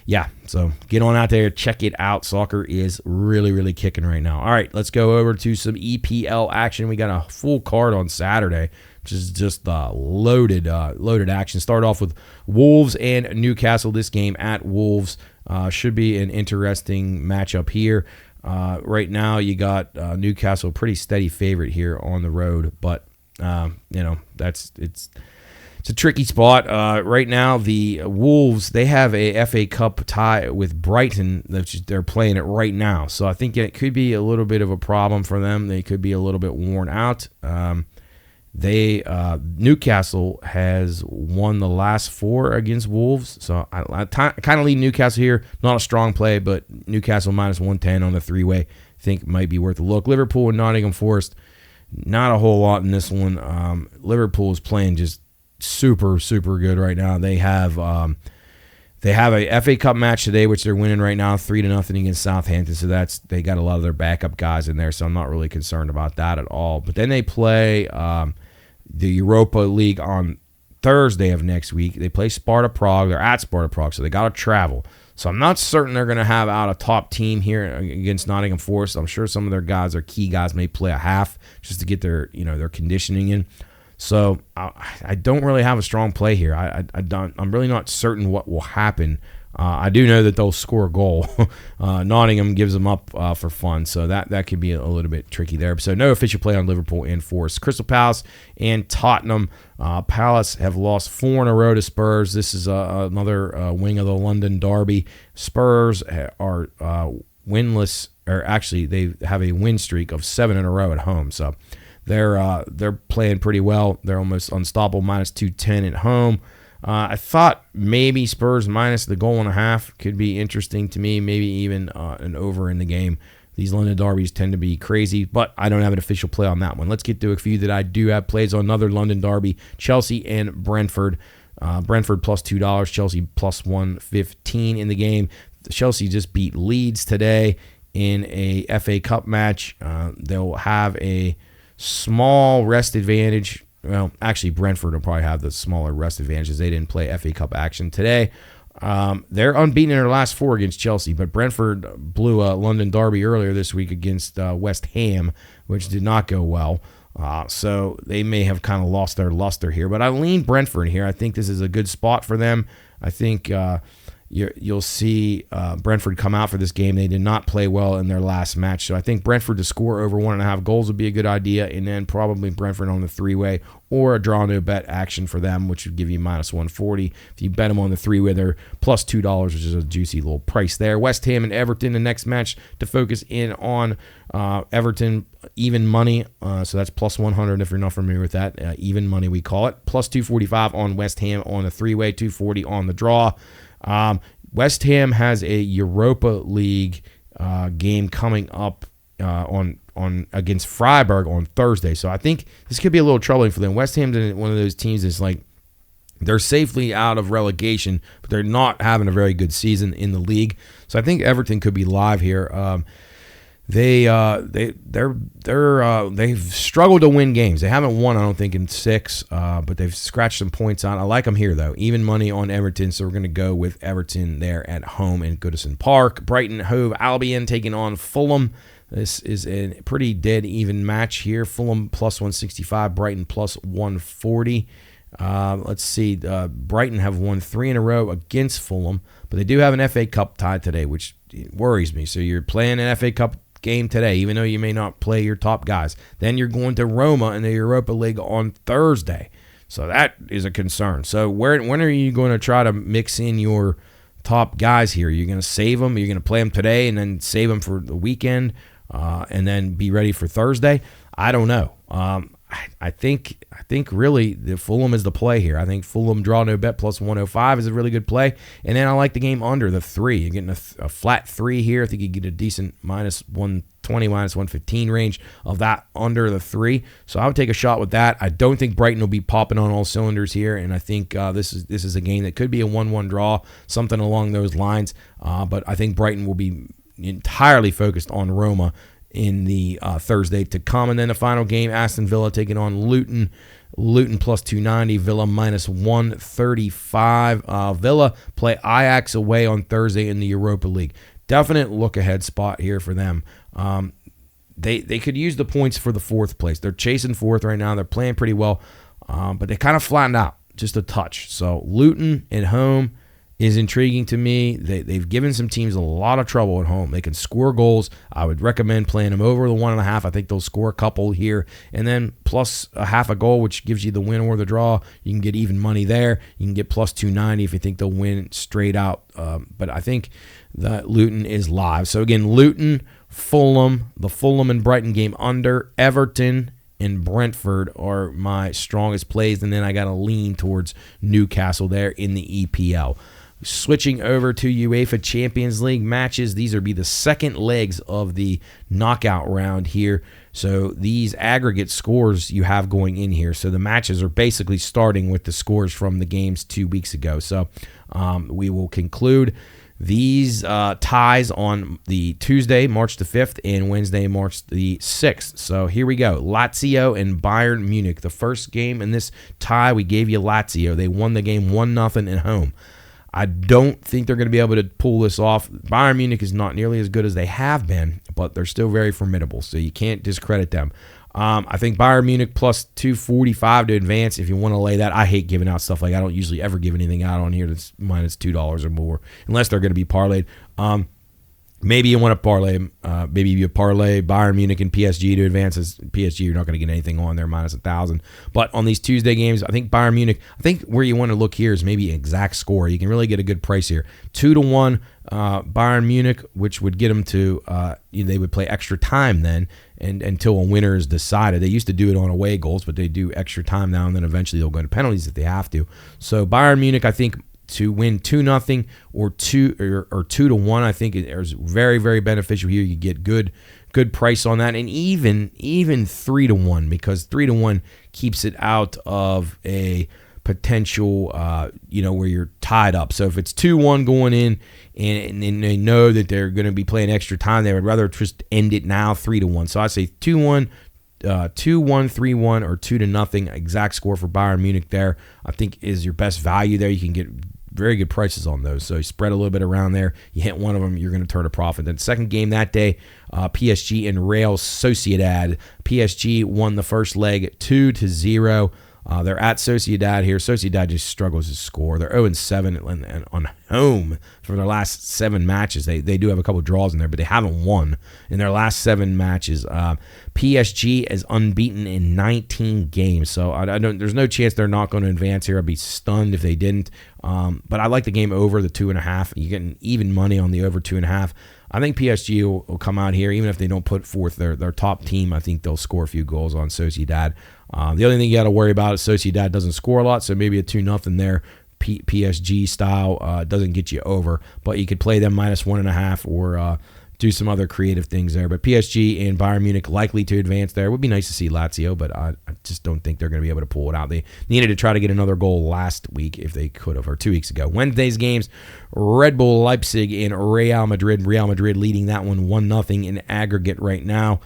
yeah, so get on out there, check it out. Soccer is really kicking right now. All right, let's go over to some EPL action. We got a full card on Saturday, which is just loaded action. Start off with Wolves and Newcastle. This game at Wolves should be an interesting matchup here. Right now, you got Newcastle, pretty steady favorite here on the road, but it's a tricky spot. Right now, the Wolves, they have a FA Cup tie with Brighton. They're playing it right now, so I think it could be a little bit of a problem for them. They could be a little bit worn out. Newcastle has won the last 4 against Wolves, so I kind of lead Newcastle here. Not a strong play, but Newcastle minus 110 on the 3-way. Think might be worth a look. Liverpool and Nottingham Forest, not a whole lot in this one. Liverpool is playing just super good right now. They have a FA Cup match today, which they're winning right now 3-0 against Southampton. So they got a lot of their backup guys in there. So I'm not really concerned about that at all. But then they play the Europa League on Thursday of next week. They play Sparta Prague. They're at Sparta Prague, so they got to travel. So I'm not certain they're going to have out a top team here against Nottingham Forest. I'm sure some of their guys, their key guys, may play a half just to get their conditioning in. So I don't really have a strong play here. I'm really not certain what will happen. I do know that they'll score a goal. Nottingham gives them up for fun, so that could be a little bit tricky there. So no official play on Liverpool and Forest. Crystal Palace and Tottenham. Palace have lost 4 in a row to Spurs. This is another wing of the London derby. Spurs are winless, or actually they have a win streak of 7 in a row at home. So they're playing pretty well. They're almost unstoppable, minus 210 at home. I thought maybe Spurs minus the goal and a half could be interesting to me, maybe even an over in the game. These London derbies tend to be crazy, but I don't have an official play on that one. Let's get to a few that I do have plays on. Another London derby, Chelsea and Brentford. Brentford plus $2, Chelsea plus 115 in the game. Chelsea just beat Leeds today in a FA Cup match. They'll have a small rest advantage. Well, actually, Brentford will probably have the smaller rest advantages. They didn't play FA Cup action today. They're unbeaten in their last 4 against Chelsea, but Brentford blew a London derby earlier this week against West Ham, which did not go well. So they may have kind of lost their luster here. But I lean Brentford here. I think this is a good spot for them. I think you'll see Brentford come out for this game. They did not play well in their last match. So I think Brentford to score over 1.5 goals would be a good idea. And then probably Brentford on the 3-way or a draw no bet action for them, which would give you minus 140. If you bet them on the 3-way, they're plus $2, which is a juicy little price there. West Ham and Everton, the next match to focus in on. Everton, even money. So that's plus 100 if you're not familiar with that. Even money, we call it. Plus 245 on West Ham on the 3-way, 240 on the draw. West Ham has a Europa League game coming up on against Freiburg on Thursday, so I think this could be a little troubling for them. West Ham's one of those teams that's like they're safely out of relegation, but they're not having a very good season in the league. So I think Everton could be live here. They've struggled to win games. They haven't won, I don't think, in 6, but they've scratched some points out. I like them here, though. Even money on Everton, so we're going to go with Everton there at home in Goodison Park. Brighton Hove Albion taking on Fulham. This is a pretty dead even match here. Fulham plus 165, Brighton plus 140. Let's see. Brighton have won 3 in a row against Fulham, but they do have an FA Cup tie today, which worries me. So you're playing an FA Cup game today, even though you may not play your top guys. Then you're going to Roma in the Europa League on Thursday. So that is a concern. So when are you going to try to mix in your top guys here? You're going to save them? You're going to play them today and then save them for the weekend and then be ready for Thursday? I don't know. I think really the Fulham is the play here. I think Fulham draw no bet plus 105 is a really good play. And then I like the game under the 3. You're getting a flat 3 here. I think you get a decent minus 120, minus 115 range of that under the 3. So I would take a shot with that. I don't think Brighton will be popping on all cylinders here, and I think this is a game that could be a 1-1 draw, something along those lines. But I think Brighton will be entirely focused on Roma in the Thursday to come. And then the final game, Aston Villa taking on Luton. Luton plus 290, Villa minus 135. Villa play Ajax away on Thursday in the Europa League. Definite look-ahead spot here for them. They could use the points for the 4th place. They're chasing 4th right now. They're playing pretty well, but they kind of flattened out just a touch. So Luton at home is intriguing to me. They've given some teams a lot of trouble at home. They can score goals. I would recommend playing them over the 1.5. I think they'll score a couple here. And then plus a half a goal, which gives you the win or the draw. You can get even money there. You can get plus 290 if you think they'll win straight out. But I think that Luton is live. So again, Luton, Fulham, the Fulham and Brighton game under, Everton and Brentford are my strongest plays. And then I got to lean towards Newcastle there in the EPL. Switching over to UEFA Champions League matches, these will be the second legs of the knockout round here. So these aggregate scores you have going in here. So the matches are basically starting with the scores from the games 2 weeks ago. So we will conclude these ties on the Tuesday, March the 5th, and Wednesday, March the 6th. So here we go. Lazio and Bayern Munich. The first game in this tie, we gave you Lazio. They won the game 1-0 at home. I don't think they're going to be able to pull this off. Bayern Munich is not nearly as good as they have been, but they're still very formidable, so you can't discredit them. I think Bayern Munich plus 245 to advance if you want to lay that. I hate giving out stuff like that. I don't usually ever give anything out on here that's minus $2 or more, unless they're going to be parlayed. Maybe you want to parlay, maybe you parlay Bayern Munich and PSG to advance. As PSG, you're not going to get anything on there, minus 1,000. But on these Tuesday games, I think Bayern Munich, I think where you want to look here is maybe exact score. You can really get a good price here. 2-1 Bayern Munich, which would get them to, they would play extra time then and until a winner is decided. They used to do it on away goals, but they do extra time now, and then eventually they'll go to penalties if they have to. So Bayern Munich, I think, to win 2-0 or 2-1, I think is very, very beneficial here. You get good price on that, and even 3-1, because 3-1 keeps it out of a potential, where you're tied up. So if it's 2-1 going in, and they know that they're going to be playing extra time, they would rather just end it now, 3-1. So I say 2-1. 2-1, 3-1, or 2-0 exact score for Bayern Munich there, I think is your best value there. You can get very good prices on those. So you spread a little bit around there. You hit one of them, you're going to turn a profit. Then second game that day, PSG and Real Sociedad. PSG won the first leg 2-0. They're at Sociedad here. Sociedad just struggles to score. They're 0-7 on home for their last 7 matches. They do have a couple draws in there, but they haven't won in their last 7 matches. PSG is unbeaten in 19 games, so there's no chance they're not going to advance here. I'd be stunned if they didn't. But I like the game over the 2.5. You're getting even money on the over 2.5. I think PSG will come out here, even if they don't put forth their top team. I think they'll score a few goals on Sociedad. The only thing you got to worry about is Sociedad doesn't score a lot, so maybe a 2-0 there. PSG style doesn't get you over, but you could play them minus 1.5 or do some other creative things there. But PSG and Bayern Munich likely to advance there. It would be nice to see Lazio, but I just don't think they're going to be able to pull it out. They needed to try to get another goal last week if they could have, or 2 weeks ago. Wednesday's games, Red Bull Leipzig and Real Madrid. Real Madrid leading that one 1-0 in aggregate right now.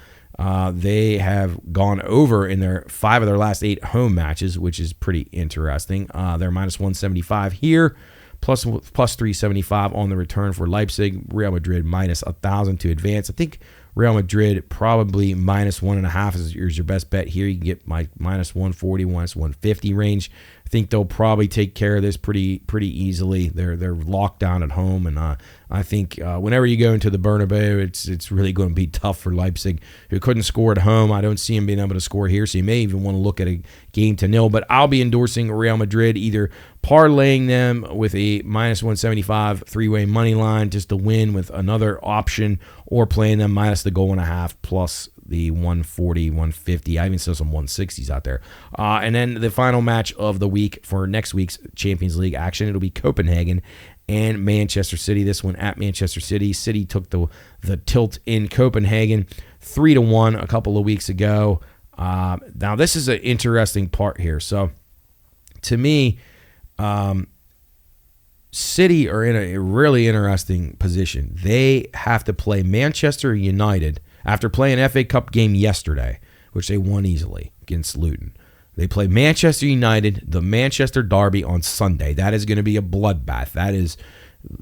They have gone over in their 5 of their last 8 home matches, which is pretty interesting. They're minus 175 here, plus 375 on the return for Leipzig. Real Madrid minus 1,000 to advance. I think Real Madrid probably minus 1.5 is your best bet here. You can get my minus 140, minus 150 range. I think they'll probably take care of this pretty easily. They're locked down at home, and I think whenever you go into the Bernabeu, it's really going to be tough for Leipzig, who couldn't score at home. I don't see them being able to score here, so you may even want to look at a game to nil. But I'll be endorsing Real Madrid, either parlaying them with a minus 175 3-way money line just to win with another option, or playing them minus the goal and a half plus the 140, 150. I even saw some 160s out there. And then the final match of the week for next week's Champions League action, it'll be Copenhagen and Manchester City. This one at Manchester City. City took the tilt in Copenhagen 3-1 a couple of weeks ago. Now, this is an interesting part here. So, to me, City are in a really interesting position. They have to play Manchester United after playing an FA Cup game yesterday, which they won easily against Luton. They play Manchester United, the Manchester Derby, on Sunday. That is going to be a bloodbath. That is,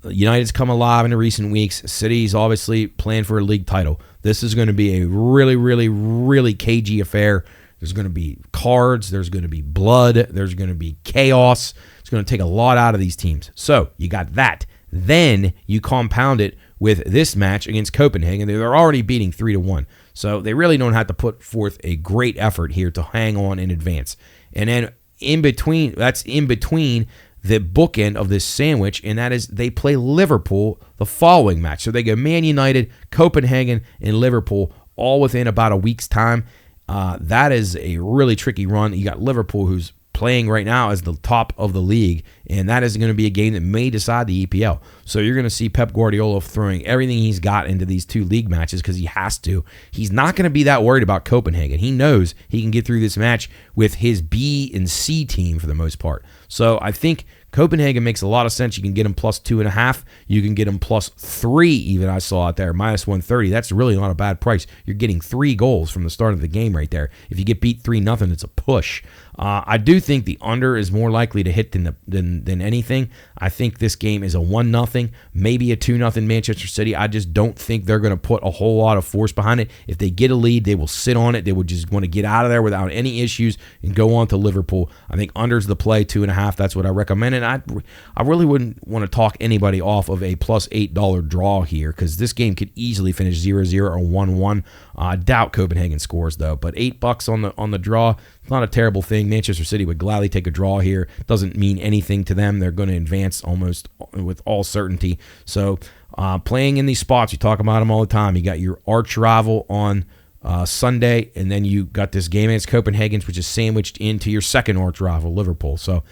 United's come alive in the recent weeks. City's obviously playing for a league title. This is going to be a really, really, really cagey affair. There's going to be cards. There's going to be blood. There's going to be chaos. It's going to take a lot out of these teams. So you got that. Then you compound it with this match against Copenhagen. They're already beating 3-1. So they really don't have to put forth a great effort here to hang on in advance. And then in between the bookend of this sandwich, and that is they play Liverpool the following match. So they go Man United, Copenhagen, and Liverpool all within about a week's time. That is a really tricky run. You got Liverpool, who's playing right now as the top of the league, and that is going to be a game that may decide the EPL. So you're going to see Pep Guardiola throwing everything he's got into these two league matches because he has to. He's not going to be that worried about Copenhagen. He knows he can get through this match with his B and C team for the most part. So I think Copenhagen makes a lot of sense. You can get them plus 2.5. You can get them plus 3 even. I saw it there, minus 130. That's really not a bad price. You're getting 3 goals from the start of the game right there. If you get beat 3-0, it's a push. I do think the under is more likely to hit than anything. I think this game is a 1-0, maybe a 2-0 Manchester City. I just don't think they're going to put a whole lot of force behind it. If they get a lead, they will sit on it. They would just want to get out of there without any issues and go on to Liverpool. I think under's the play, 2.5. That's what I recommend. And I really wouldn't want to talk anybody off of a plus $8 draw here because this game could easily finish 0-0 or 1-1. I doubt Copenhagen scores though, but $8 on the draw, it's not a terrible thing. Manchester City would gladly take a draw here. Doesn't mean anything to them. They're going to advance almost with all certainty. So playing in these spots, you talk about them all the time. You got your arch rival on Sunday, and then you got this game against Copenhagen, which is sandwiched into your second arch rival, Liverpool. So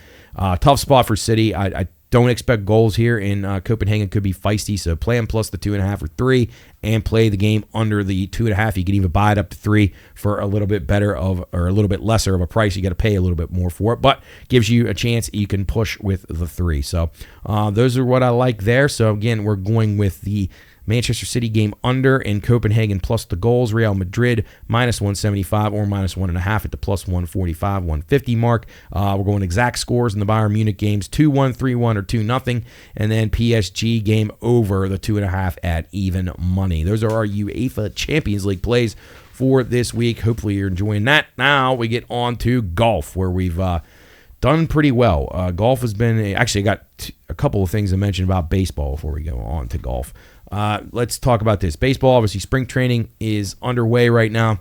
tough spot for City. I don't expect goals here, and Copenhagen could be feisty, so play them plus the 2.5 or 3, and play the game under the 2.5. You can even buy it up to 3 for a little bit better or a little bit lesser of a price. You got to pay a little bit more for it, but gives you a chance you can push with the 3. So those are what I like there. So again, we're going with the Manchester City game under in Copenhagen plus the goals. Real Madrid minus 175 or minus 1.5 at the plus 145, 150 mark. We're going exact scores in the Bayern Munich games, 2-1, 3-1, or 2-0. And then PSG game over the 2.5 at even money. Those are our UEFA Champions League plays for this week. Hopefully you're enjoying that. Now we get on to golf, where we've done pretty well. Golf has been, actually I got a couple of things to mention about baseball before we go on to golf. Let's talk about this. Baseball, obviously, spring training is underway right now.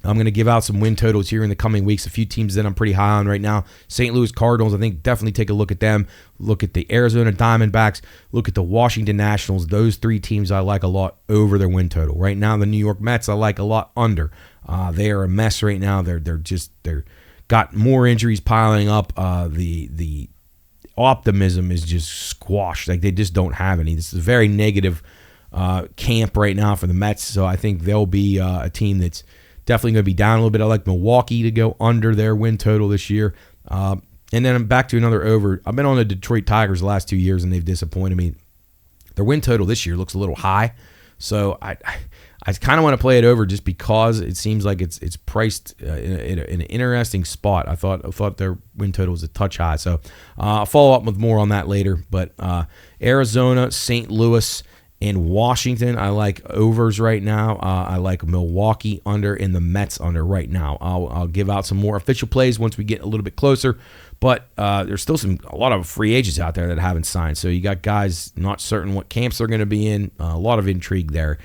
I'm going to give out some win totals here in the coming weeks. A few teams that I'm pretty high on right now. St. Louis Cardinals, I think definitely take a look at them. Look at the Arizona Diamondbacks. Look at the Washington Nationals. Those 3 teams I like a lot over their win total. Right now, the New York Mets I like a lot under. They are a mess right now. They're got more injuries piling up. The optimism is just squashed. Like, they just don't have any. This is a very negative camp right now for the Mets, so I think they'll be a team that's definitely going to be down a little bit. I like Milwaukee to go under their win total this year. And then I'm back to another over. I've been on the Detroit Tigers the last 2 years, and they've disappointed me. Their win total this year looks a little high, so I kind of want to play it over just because it seems like it's priced in an interesting spot. I thought their win total was a touch high, so I'll follow up with more on that later. But Arizona, St. Louis, and Washington, I like overs right now. I like Milwaukee under and the Mets under right now. I'll give out some more official plays once we get a little bit closer. But there's still a lot of free agents out there that haven't signed. So you got guys not certain what camps they're going to be in. A lot of intrigue there.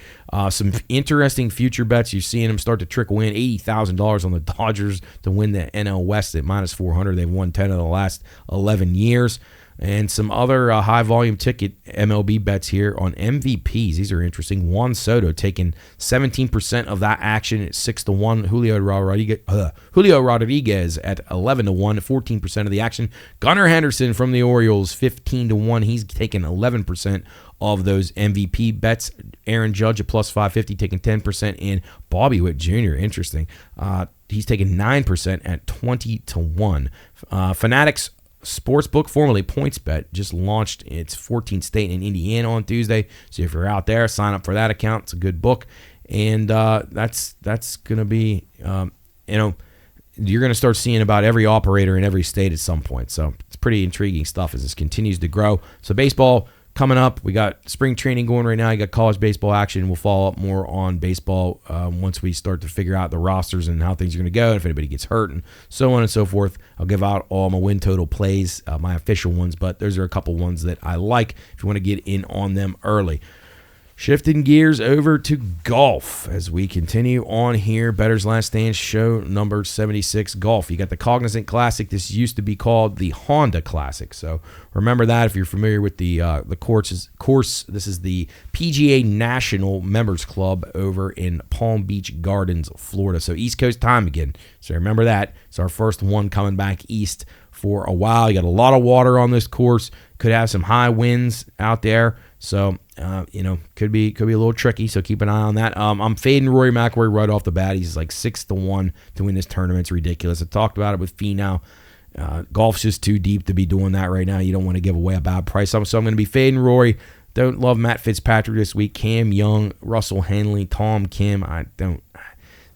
Some interesting future bets. You're seeing them start to trickle in. $80,000 on the Dodgers to win the NL West at minus 400. They've won 10 of the last 11 years. And some other high-volume ticket MLB bets here on MVPs. These are interesting. Juan Soto taking 17% of that action at 6-1. Julio Rodriguez at 11-1, 14% of the action. Gunnar Henderson from the Orioles, 15-1. He's taking 11% of those MVP bets. Aaron Judge at plus 550, taking 10%. And Bobby Witt Jr., interesting. He's taking 9% at 20-1. Fanatics Sportsbook, formerly PointsBet, just launched its 14th state in Indiana on Tuesday. So if you're out there, sign up for that account. It's a good book, and that's going to be, you're going to start seeing about every operator in every state at some point. So it's pretty intriguing stuff as this continues to grow. So baseball coming up, we got spring training going right now. You got college baseball action. We'll follow up more on baseball once we start to figure out the rosters and how things are going to go, and if anybody gets hurt and so on and so forth. I'll give out all my win total plays, my official ones, but those are a couple ones that I like if you want to get in on them early. Shifting gears over to golf as we continue on here. Bettor's Last Stand, show number 76, golf. You got the Cognizant Classic. This used to be called the Honda Classic. So remember that if you're familiar with the course. This is the PGA National Members Club over in Palm Beach Gardens, Florida. So East Coast time again. So remember that. It's our first one coming back east for a while. You got a lot of water on this course. Could have some high winds out there. So, could be a little tricky, so keep an eye on that. I'm fading Rory McIlroy right off the bat. He's like 6-1 to win this tournament. It's ridiculous. I talked about it with Finau. Golf's just too deep to be doing that right now. You don't want to give away a bad price. So I'm going to be fading Rory. Don't love Matt Fitzpatrick this week. Cam Young, Russell Henley, Tom Kim.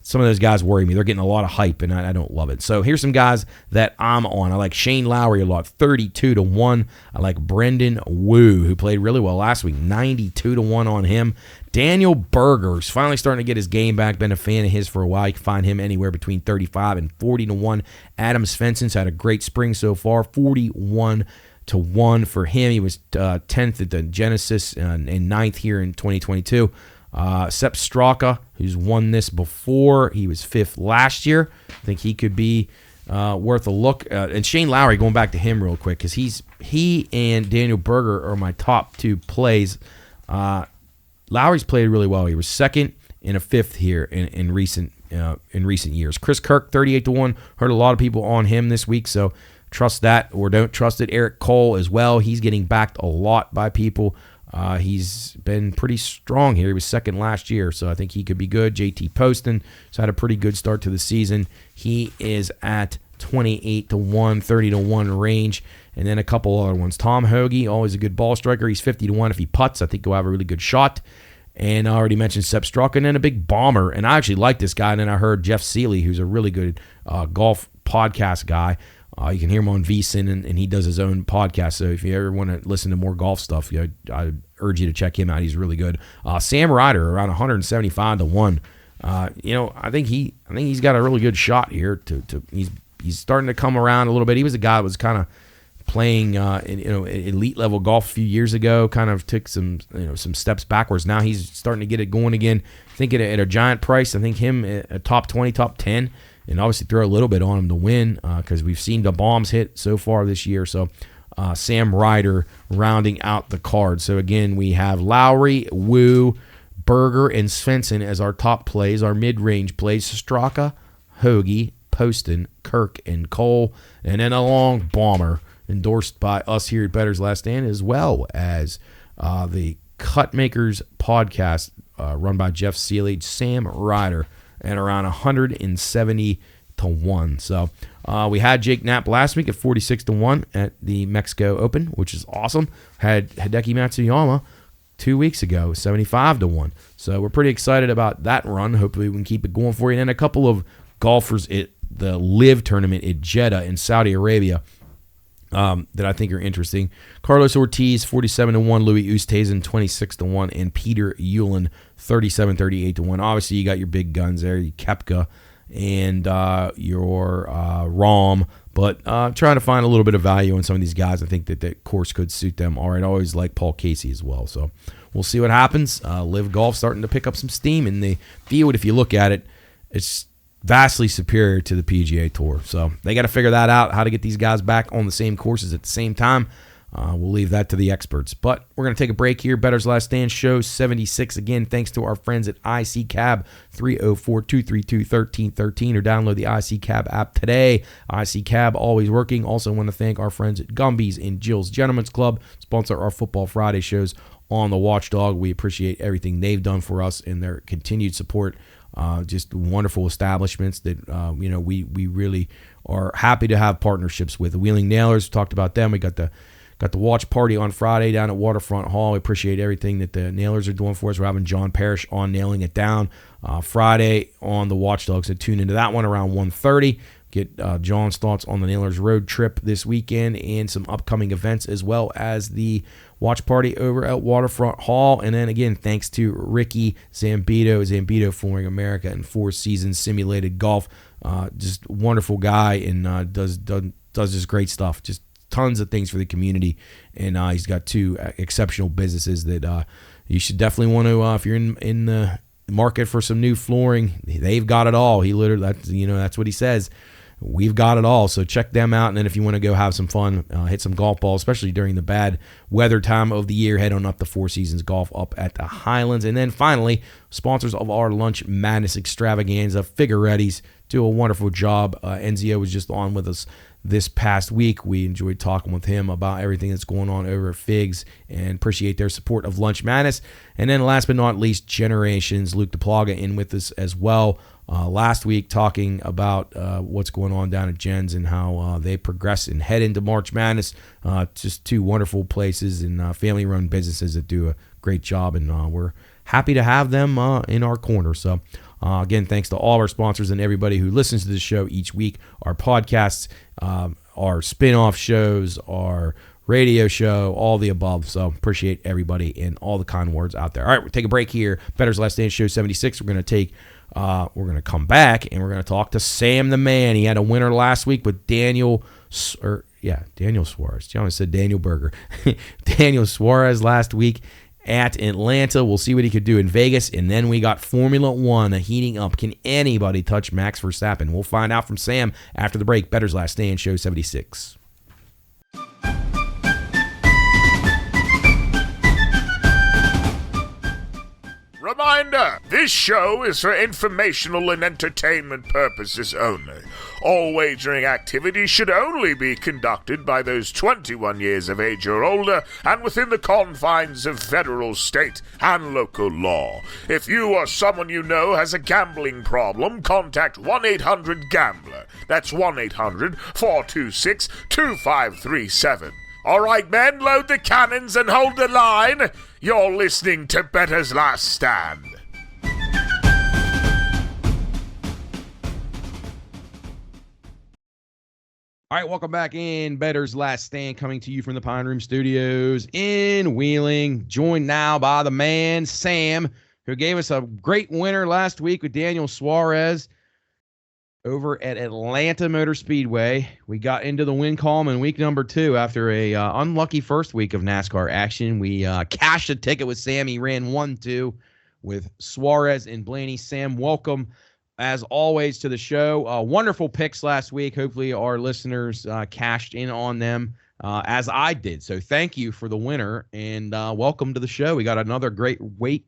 Some of those guys worry me. They're getting a lot of hype, and I don't love it. So here's some guys that I'm on. I like Shane Lowry a lot, 32-1. I like Brendan Wu, who played really well last week, 92-1 on him. Daniel Berger's finally starting to get his game back. Been a fan of his for a while. You can find him anywhere between 35 and 40-1. Adam Svensson's had a great spring so far, 41-1 for him. He was 10th at the Genesis and 9th here in 2022. Sepp Straka, who's won this before, he was 5th last year. I think he could be worth a look. And Shane Lowry, going back to him real quick, because he and Daniel Berger are my top two plays. Lowry's played really well. He was 2nd and a 5th here in recent years. Chris Kirk, 38-1. Heard a lot of people on him this week, so trust that or don't trust it. Eric Cole as well. He's getting backed a lot by people. He's been pretty strong here. He was 2nd last year, so I think he could be good. JT Poston has had a pretty good start to the season. He is at 28-1, 30-1 range, and then a couple other ones. Tom Hoagie, always a good ball striker. He's 50-1 if he putts. I think he'll have a really good shot. And I already mentioned Sepp Straka, and then a big bomber. And I actually like this guy. And then I heard Jeff Seeley, who's a really good golf podcast guy. You can hear him on VSiN, and he does his own podcast. So if you ever want to listen to more golf stuff, I urge you to check him out. He's really good. Sam Ryder, around 175-1. I think he's got a really good shot here. He's starting to come around a little bit. He was a guy that was kind of playing elite level golf a few years ago. Kind of took some steps backwards. Now he's starting to get it going again. I think at a giant price. I think him a top 20, top 10. And obviously throw a little bit on him to win because we've seen the bombs hit so far this year. So Sam Ryder rounding out the card. So again, we have Lowry, Wu, Berger, and Svensson as our top plays, our mid-range plays. Straka, Hoagie, Poston, Kirk, and Cole. And then a long bomber endorsed by us here at Bettor's Last Stand, as well as the Cut Makers podcast run by Jeff Seeley, Sam Ryder, at around 170-1. So we had Jake Knapp last week at 46-1 at the Mexico Open, which is awesome. Had Hideki Matsuyama 2 weeks ago, 75-1. So we're pretty excited about that run. Hopefully we can keep it going for you. And then a couple of golfers at the LIV tournament at Jeddah in Saudi Arabia that I think are interesting. Carlos Ortiz, 47-1. Louis Oosthuizen, 26-1. And Peter Uihlein, 37-38-1. Obviously, you got your big guns there, your Koepka and your Rahm. But trying to find a little bit of value in some of these guys. I think that course could suit them all right. I always like Paul Casey as well. So we'll see what happens. LIV Golf starting to pick up some steam in the field. If you look at it, it's vastly superior to the PGA Tour. So they got to figure that out, how to get these guys back on the same courses at the same time. We'll leave that to the experts. But we're going to take a break here. Bettor's Last Stand, show 76. Again, thanks to our friends at IC Cab, 304-232-1313, or download the IC Cab app today. IC Cab, always working. Also want to thank our friends at Gumby's and Jill's Gentlemen's Club, sponsor our Football Friday shows on the Watchdog. We appreciate everything they've done for us and their continued support. Just wonderful establishments that we really are happy to have partnerships with. The Wheeling Nailers, we talked about them. We got the watch party on Friday down at Waterfront Hall. We appreciate everything that the Nailers are doing for us. We're having John Parrish on Nailing It Down Friday on the Watchdog. So tune into that one around 1:30. Get John's thoughts on the Nailers road trip this weekend and some upcoming events, as well as the watch party over at Waterfront Hall. And then again, thanks to Ricky Zambito Flooring America and Four Seasons Simulated Golf. Just wonderful guy and does just great stuff. Just tons of things for the community. And he's got two exceptional businesses that you should definitely want to, if you're in the market for some new flooring, they've got it all. He literally, that's what he says. We've got it all. So check them out. And then if you want to go have some fun, hit some golf balls, especially during the bad weather time of the year, head on up to Four Seasons Golf up at the Highlands. And then finally, sponsors of our Lunch Madness extravaganza, Figueretti's, do a wonderful job. Enzio was just on with us this past week. We enjoyed talking with him about everything that's going on over at Figs and appreciate their support of Lunch Madness. And then last but not least, Generations. Luke DePlaga in with us as well. Last week talking about what's going on down at Gens and how they progress and head into March Madness. Just two wonderful places and family-run businesses that do a great job, and we're happy to have them in our corner. So again, thanks to all our sponsors and everybody who listens to the show each week, our podcasts, our spin-off shows, our radio show, all the above. So appreciate everybody and all the kind words out there. All right, we'll take a break here. Bettor's Last Stand Show 76. We're going to come back and we're going to talk to Sam the Man. He had a winner last week with Daniel Suarez. John said Daniel Berger. Daniel Suarez last week at Atlanta. We'll see what he could do in Vegas. And then we got Formula One heating up. Can anybody touch Max Verstappen? We'll find out from Sam after the break. Bettor's Last Stand Show 76. Reminder, this show is for informational and entertainment purposes only. All wagering activities should only be conducted by those 21 years of age or older and within the confines of federal, state, and local law. If you or someone you know has a gambling problem, contact 1-800-GAMBLER. That's 1-800-426-2537. All right, men, load the cannons and hold the line. You're listening to Bettor's Last Stand. All right, welcome back in Bettor's Last Stand, coming to you from the Pine Room Studios in Wheeling. Joined now by the man, Sam, who gave us a great winner last week with Daniel Suarez over at Atlanta Motor Speedway. We got into the win column in week number 2 after a unlucky first week of NASCAR action. We cashed a ticket with Sam. He ran 1-2 with Suarez and Blaney. Sam, welcome as always to the show. Wonderful picks last week. Hopefully our listeners cashed in on them as I did. So thank you for the winner and welcome to the show. We got another great week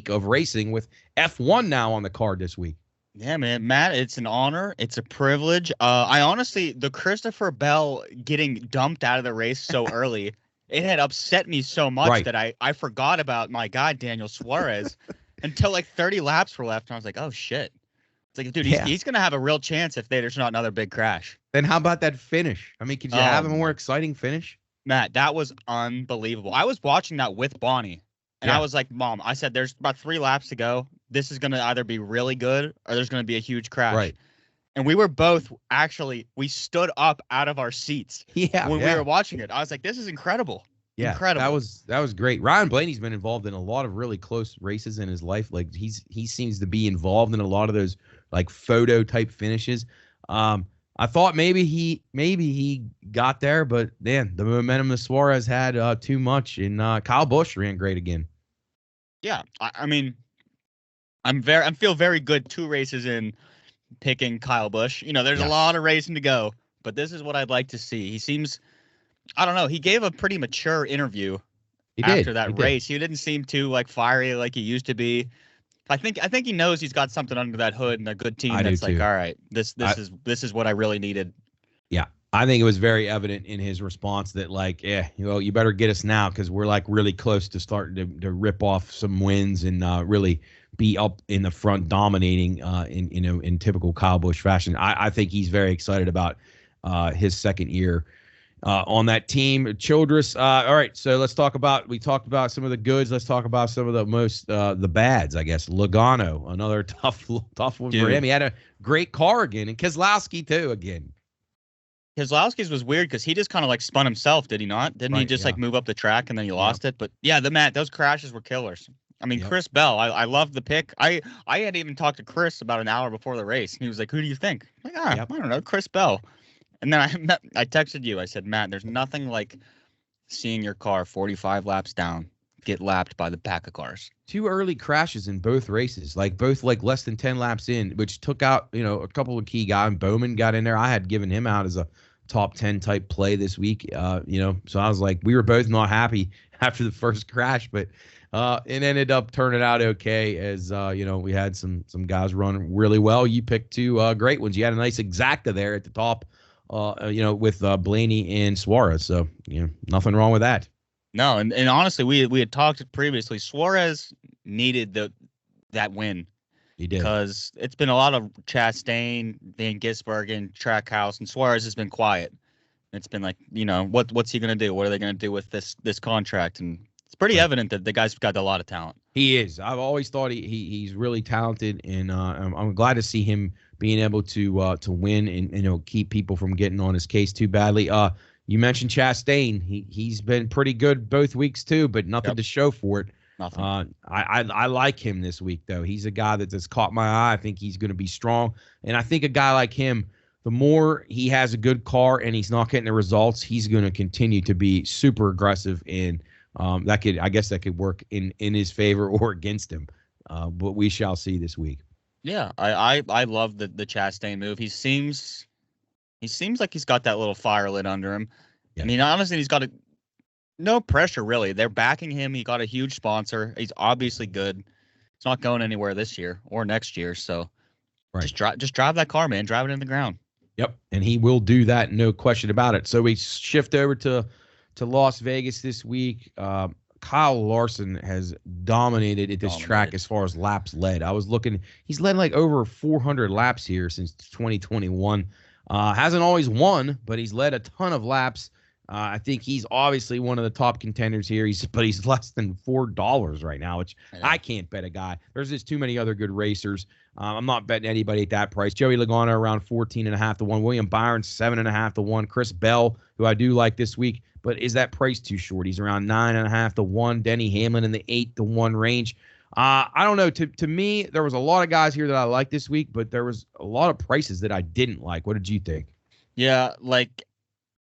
of racing with F1 now on the card this week. Yeah, man, Matt, it's an honor. It's a privilege. I honestly, the Christopher Bell getting dumped out of the race so early, it had upset me so much that I forgot about my guy, Daniel Suarez, until like 30 laps were left. And I was like, oh, shit. It's like, dude, he's going to have a real chance if there's not another big crash. Then how about that finish? I mean, could you have a more exciting finish? Matt, that was unbelievable. I was watching that with Bonnie. And I was like, Mom, I said, there's about 3 laps to go. This is going to either be really good or there's going to be a huge crash. Right. And we were both we stood up out of our seats when we were watching it. I was like, this is incredible. Yeah, incredible. That was great. Ryan Blaney's been involved in a lot of really close races in his life. Like he seems to be involved in a lot of those like photo type finishes. I thought maybe he got there, but man, the momentum that Suarez had too much, and Kyle Busch ran great again. Yeah, I mean, I feel very good 2 races in picking Kyle Busch. You know, there's a lot of racing to go, but this is what I'd like to see. He seems, I don't know, he gave a pretty mature interview after that race. He didn't seem too like fiery like he used to be. I think he knows he's got something under that hood and a good team that's like, all right, this is what I really needed. Yeah. I think it was very evident in his response that like, you better get us now because we're like really close to starting to rip off some wins and really be up in the front dominating in typical Kyle Busch fashion. I think he's very excited about his second year on that team. Childress. All right, so we talked about some of the goods. Let's talk about some of the most the bads, I guess. Logano, another tough one for him. He had a great car again, and Keselowski too again. Keselowski's was weird because he just kind of like spun himself, did he not? Didn't he just like move up the track and then he lost it? But yeah, those crashes were killers. I mean, Chris Bell, I loved the pick. I had even talked to Chris about an hour before the race, and he was like, "Who do you think?" I'm like, I don't know, Chris Bell. And then I texted you. I said, Matt, there's nothing like seeing your car 45 laps down, get lapped by the pack of cars. 2 early crashes in both races, both less than 10 laps in, which took out, a couple of key guys. Bowman got in there. I had given him out as a top 10 type play this week, so I was like, we were both not happy after the first crash, but it ended up turning out okay as, we had some guys run really well. You picked 2 great ones. You had a nice exacta there at the top, with Blaney and Suarez. So, nothing wrong with that. No, and honestly, we had talked previously. Suarez needed that win. He did. Because it's been a lot of Chastain, Van Gisbergen, Trackhouse, and Suarez has been quiet. It's been like, what's he going to do? What are they going to do with this contract? And it's pretty evident that the guy's got a lot of talent. He is. I've always thought he's really talented, and I'm glad to see him being able to win and keep people from getting on his case too badly. You mentioned Chastain. He's been pretty good both weeks too, but nothing to show for it. Nothing. I like him this week though. He's a guy that's caught my eye. I think he's going to be strong, and I think a guy like him, the more he has a good car and he's not getting the results, he's going to continue to be super aggressive, and that could work in his favor or against him. But we shall see this week. Yeah, I love the Chastain move. He seems like he's got that little fire lit under him. Yeah. I mean, honestly, he's got no pressure really. They're backing him. He got a huge sponsor. He's obviously good. He's not going anywhere this year or next year. So just drive that car, man. Drive it in the ground. Yep, and he will do that, no question about it. So we shift over to Las Vegas this week. Kyle Larson has dominated at this track as far as laps led. I was looking; he's led over 400 laps here since 2021. Hasn't always won, but he's led a ton of laps. I think he's obviously one of the top contenders here. But he's less than $4 right now, which I can't bet a guy. There's just too many other good racers. I'm not betting anybody at that price. Joey Logano around 14.5 to 1. William Byron 7.5 to 1. Chris Bell, who I do like this week, but is that price too short? He's around 9.5 to 1. Denny Hamlin in the 8 to 1 range. I don't know. To me, there was a lot of guys here that I liked this week, but there was a lot of prices that I didn't like. What did you think? Yeah,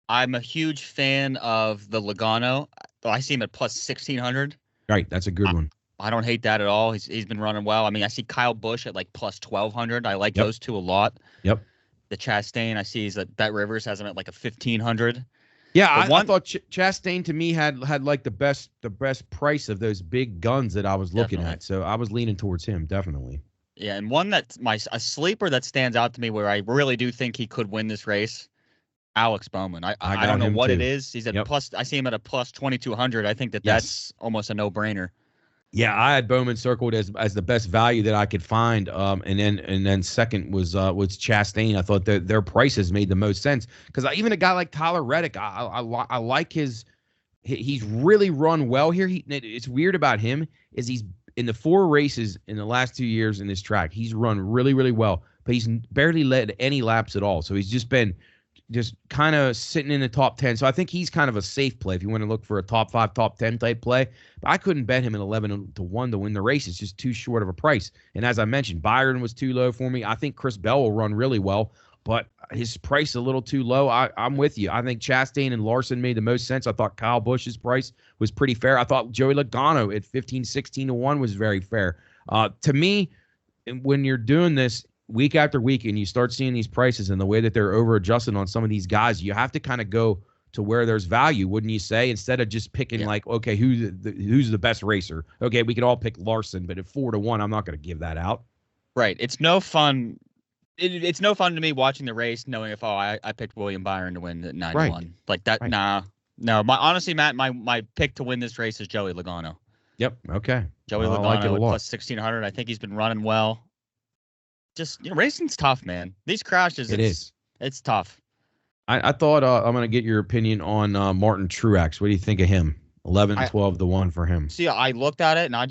I'm a huge fan of the Logano. I see him at plus 1,600. Right, that's a good one. I don't hate that at all. He's been running well. I mean, I see Kyle Busch at plus 1,200. I like those two a lot. Yep. The Chastain, I see is that Bet Rivers has him at 1,500. Yeah, I thought Chastain to me had the best price of those big guns that I was looking at. So I was leaning towards him, definitely. Yeah, and one that's a sleeper that stands out to me where I really do think he could win this race. Alex Bowman. I don't know what it is. He's at plus. I see him at a plus 2,200. I think that's almost a no-brainer. Yeah, I had Bowman circled as the best value that I could find. And then second was Chastain. I thought that their prices made the most sense because even a guy like Tyler Reddick, I like he's really run well here. It's weird about him is he's in the 4 races in the last 2 years in this track. He's run really, really well, but he's barely led any laps at all. So he's just been kind of sitting in the top 10. So I think he's kind of a safe play if you want to look for a top 5, top 10 type play. But I couldn't bet him at 11 to 1 to win the race. It's just too short of a price. And as I mentioned, Byron was too low for me. I think Chris Bell will run really well, but his price a little too low. I'm with you. I think Chastain and Larson made the most sense. I thought Kyle Busch's price was pretty fair. I thought Joey Logano at 15, 16 to 1 was very fair. To me, when you're doing this week after week and you start seeing these prices and the way that they're over adjusting on some of these guys, you have to kind of go to where there's value, wouldn't you say? Instead of just picking okay, who's the best racer? Okay, we can all pick Larson, but at 4 to 1, I'm not going to give that out. Right. It's no fun. It's no fun to me watching the race knowing if I picked William Byron to win at 9 to 1 like that. Right. Nah, no. Honestly, Matt, my pick to win this race is Joey Logano. Yep. Okay. Joey Logano like at plus 1,600. I think he's been running well. Just racing's tough, man. These crashes, it's tough. I thought I'm going to get your opinion on Martin Truex. What do you think of him? 11, 12 to 1 for him. See, I looked at it and I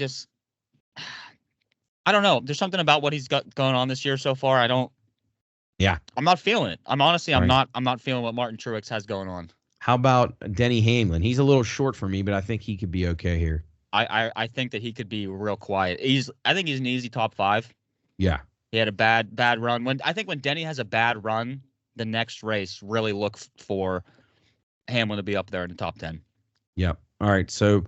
don't know. There's something about what he's got going on this year so far. I'm not feeling it. I'm not feeling what Martin Truex has going on. How about Denny Hamlin? He's a little short for me, but I think he could be okay here. I think that he could be real quiet. I think he's an easy top 5. Yeah. He had a bad run. When Denny has a bad run, the next race really look for Hamlin to be up there in the top 10. Yep. All right. So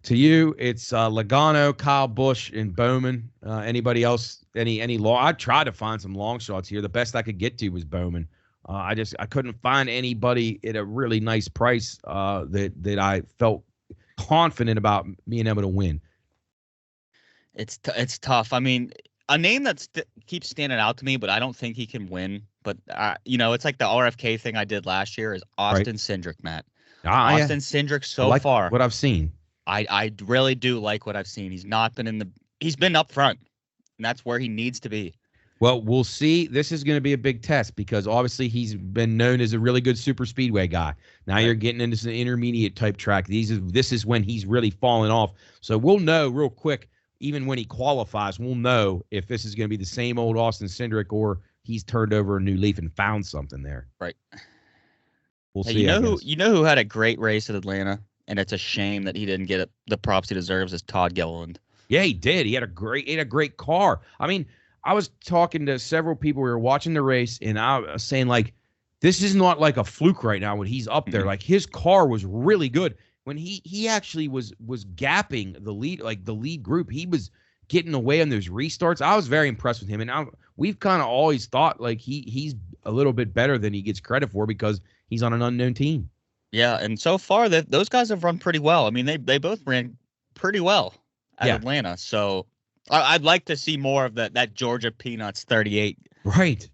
To you, it's Logano, Kyle Busch, and Bowman. Anybody else? Any long? I tried to find some long shots here. The best I could get to was Bowman. I couldn't find anybody at a really nice price that I felt confident about being able to win. It's tough. I mean, a name that keeps standing out to me, but I don't think he can win. But it's like the RFK thing I did last year is Austin Cindric, Matt. Austin Cindric so far. What I've seen. I really do like what I've seen. He's not been he's been up front, and that's where he needs to be. Well, we'll see. This is going to be a big test because obviously he's been known as a really good super speedway guy. Now you're getting into some intermediate type track. This is when he's really falling off. So we'll know real quick, even when he qualifies, we'll know if this is going to be the same old Austin Cindric or he's turned over a new leaf and found something there. Right. We'll see. You know who had a great race at Atlanta, and it's a shame that he didn't get the props he deserves, is Todd Gilliland. Yeah, he did. He had a great car. I mean, I was talking to several people. We were watching the race, and I was saying, like, this is not like a fluke right now when he's up there. Like, his car was really good. When he actually was gapping the lead group, he was getting away on those restarts. I was very impressed with him, and we've kind of always thought, like, he's a little bit better than he gets credit for because he's on an unknown team. Yeah, and so far, those guys have run pretty well. I mean, they both ran pretty well at Atlanta, so I'd like to see more of that Georgia Peanuts 38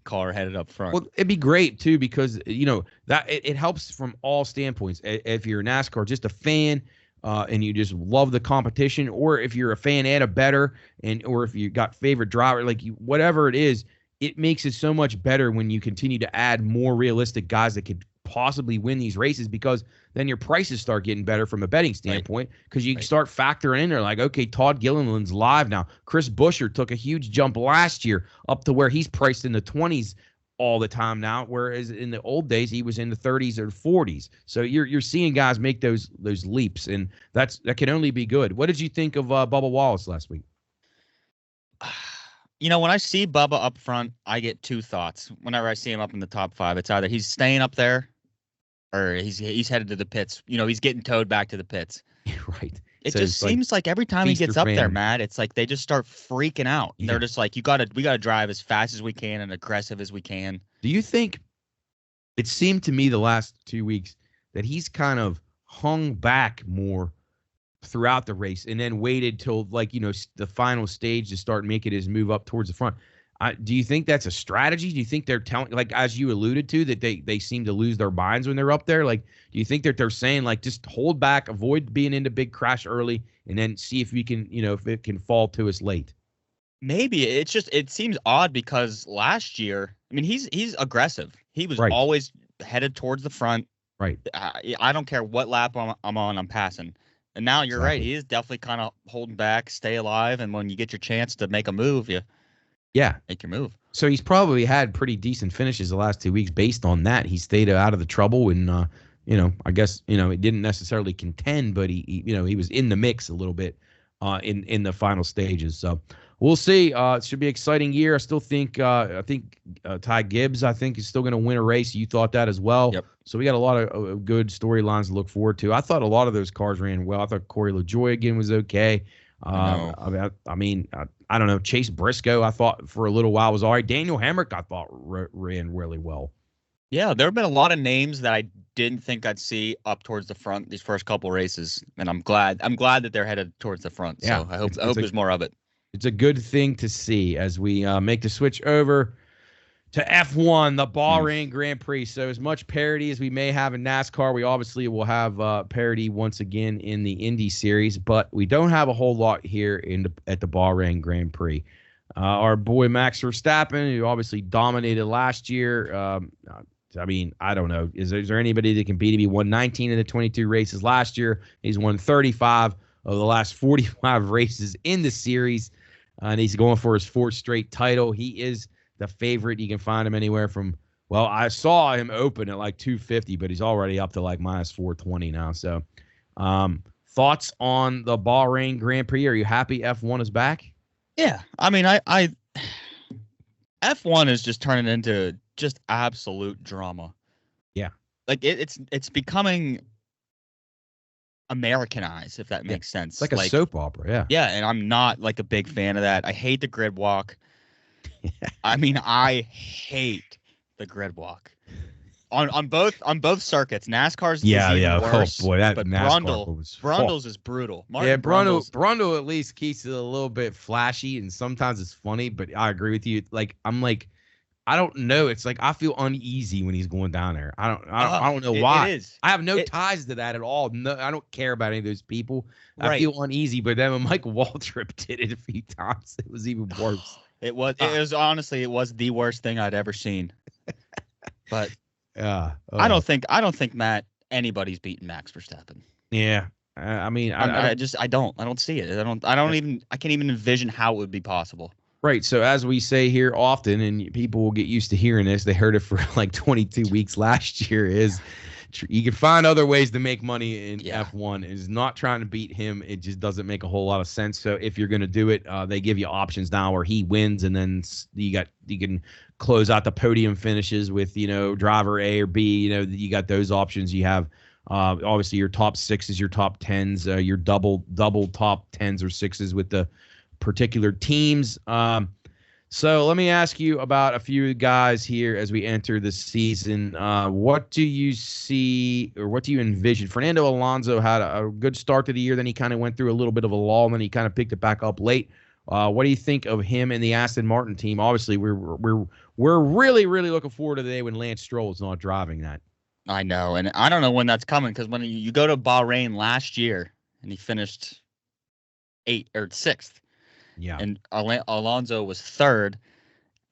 car headed up front. Well, it'd be great too because that it helps from all standpoints. If you're a NASCAR, just a fan, and you just love the competition, or if you're a fan and a bettor, or if you got favorite driver, whatever it is, it makes it so much better when you continue to add more realistic guys that could possibly win these races, because then your prices start getting better from a betting standpoint because you start factoring in there like, okay, Todd Gilliland's live now. Chris Buescher took a huge jump last year up to where he's priced in the 20s all the time now, whereas in the old days he was in the 30s or 40s. So you're seeing guys make those leaps, and that can only be good. What did you think of Bubba Wallace last week? When I see Bubba up front, I get two thoughts. Whenever I see him up in the top 5, it's either he's staying up there or he's headed to the pits. He's getting towed back to the pits. Right. It so just seems like every time he gets up there, Matt, it's like they just start freaking out. Yeah. They're just like, we gotta drive as fast as we can and aggressive as we can. Do you think it seemed to me the last 2 weeks that he's kind of hung back more throughout the race and then waited till the final stage to start making his move up towards the front? Do you think that's a strategy? Do you think they're telling, like, as you alluded to, that they seem to lose their minds when they're up there? Like, do you think that they're saying, like, just hold back, avoid being into big crash early, and then see if we can, if it can fall to us late? Maybe. It seems odd because last year, I mean, he's aggressive. He was always headed towards the front. Right. I don't care what lap I'm on, I'm passing. And now you're right. He is definitely kind of holding back, stay alive, and when you get your chance to make a move, make your move. So he's probably had pretty decent finishes the last 2 weeks based on that. He stayed out of the trouble, and I guess it didn't necessarily contend, but he was in the mix a little bit in the final stages. So we'll see. It should be an exciting year. I still think Ty Gibbs is still going to win a race. You thought that as well. Yep. So we got a lot of good storylines to look forward to. I thought a lot of those cars ran well. I thought Corey LaJoie again was okay. I don't know. Chase Briscoe, I thought for a little while was all right. Daniel Hemrick, I thought ran really well. Yeah, there have been a lot of names that I didn't think I'd see up towards the front these first couple races, and I'm glad that they're headed towards the front. So I hope there's more of it. It's a good thing to see as we make the switch over to F1, the BAHRAIN Grand Prix. So as much parity as we may have in NASCAR, we obviously will have parity once again in the Indy Series, but we don't have a whole lot here at the BAHRAIN Grand Prix. Our boy Max Verstappen, who obviously dominated last year. I don't know. Is there anybody that can beat him? He won 19 of the 22 races last year. He's won 35 of the last 45 races in the series, and he's going for his 4th straight title. He is the favorite. You can find him anywhere from, I saw him open at like 250, but he's already up to like minus 420 now. So thoughts on the BAHRAIN Grand Prix? Are you happy F1 is back? Yeah. I mean, F1 is just turning into just absolute drama. Yeah. Like it's becoming Americanized, if that makes sense. It's like a soap opera, yeah. Yeah, and I'm not like a big fan of that. I hate the grid walk. I mean, I hate the grid walk. On both circuits. NASCAR's is even worse. Oh boy, that but NASCAR Brundle's is brutal. Brundle at least keeps it a little bit flashy and sometimes it's funny, but I agree with you. Like I don't know. It's like I feel uneasy when he's going down there. I don't know why. It is. I have no ties to that at all. No, I don't care about any of those people. Right. I feel uneasy, but then when Mike Waltrip did it a few times, it was even worse. It was honestly the worst thing I'd ever seen. But I don't think Matt anybody's beaten Max Verstappen. Yeah. I mean, I don't see it. I can't even envision how it would be possible. Right. So as we say here often, and people will get used to hearing this, they heard it for like 22 weeks last year, is you can find other ways to make money in F1. Is not trying to beat him. It just doesn't make a whole lot of sense. So if you're going to do it, they give you options now where he wins, and then you can close out the podium finishes with, driver A or B. You got those options. You have obviously your top sixes, your top tens, your double top tens or sixes with the particular teams. So let me ask you about a few guys here as we enter the season. What do you see, or what do you envision? Fernando Alonso had a good start to the year, then he kind of went through a little bit of a lull, and then he kind of picked it back up late. What do you think of him and the Aston Martin team? Obviously, we're really, really looking forward to the day when Lance Stroll is not driving that. I know, and I don't know when that's coming, because when you go to Bahrain last year and he finished 8th or 6th. Yeah, and Alonso was 3rd,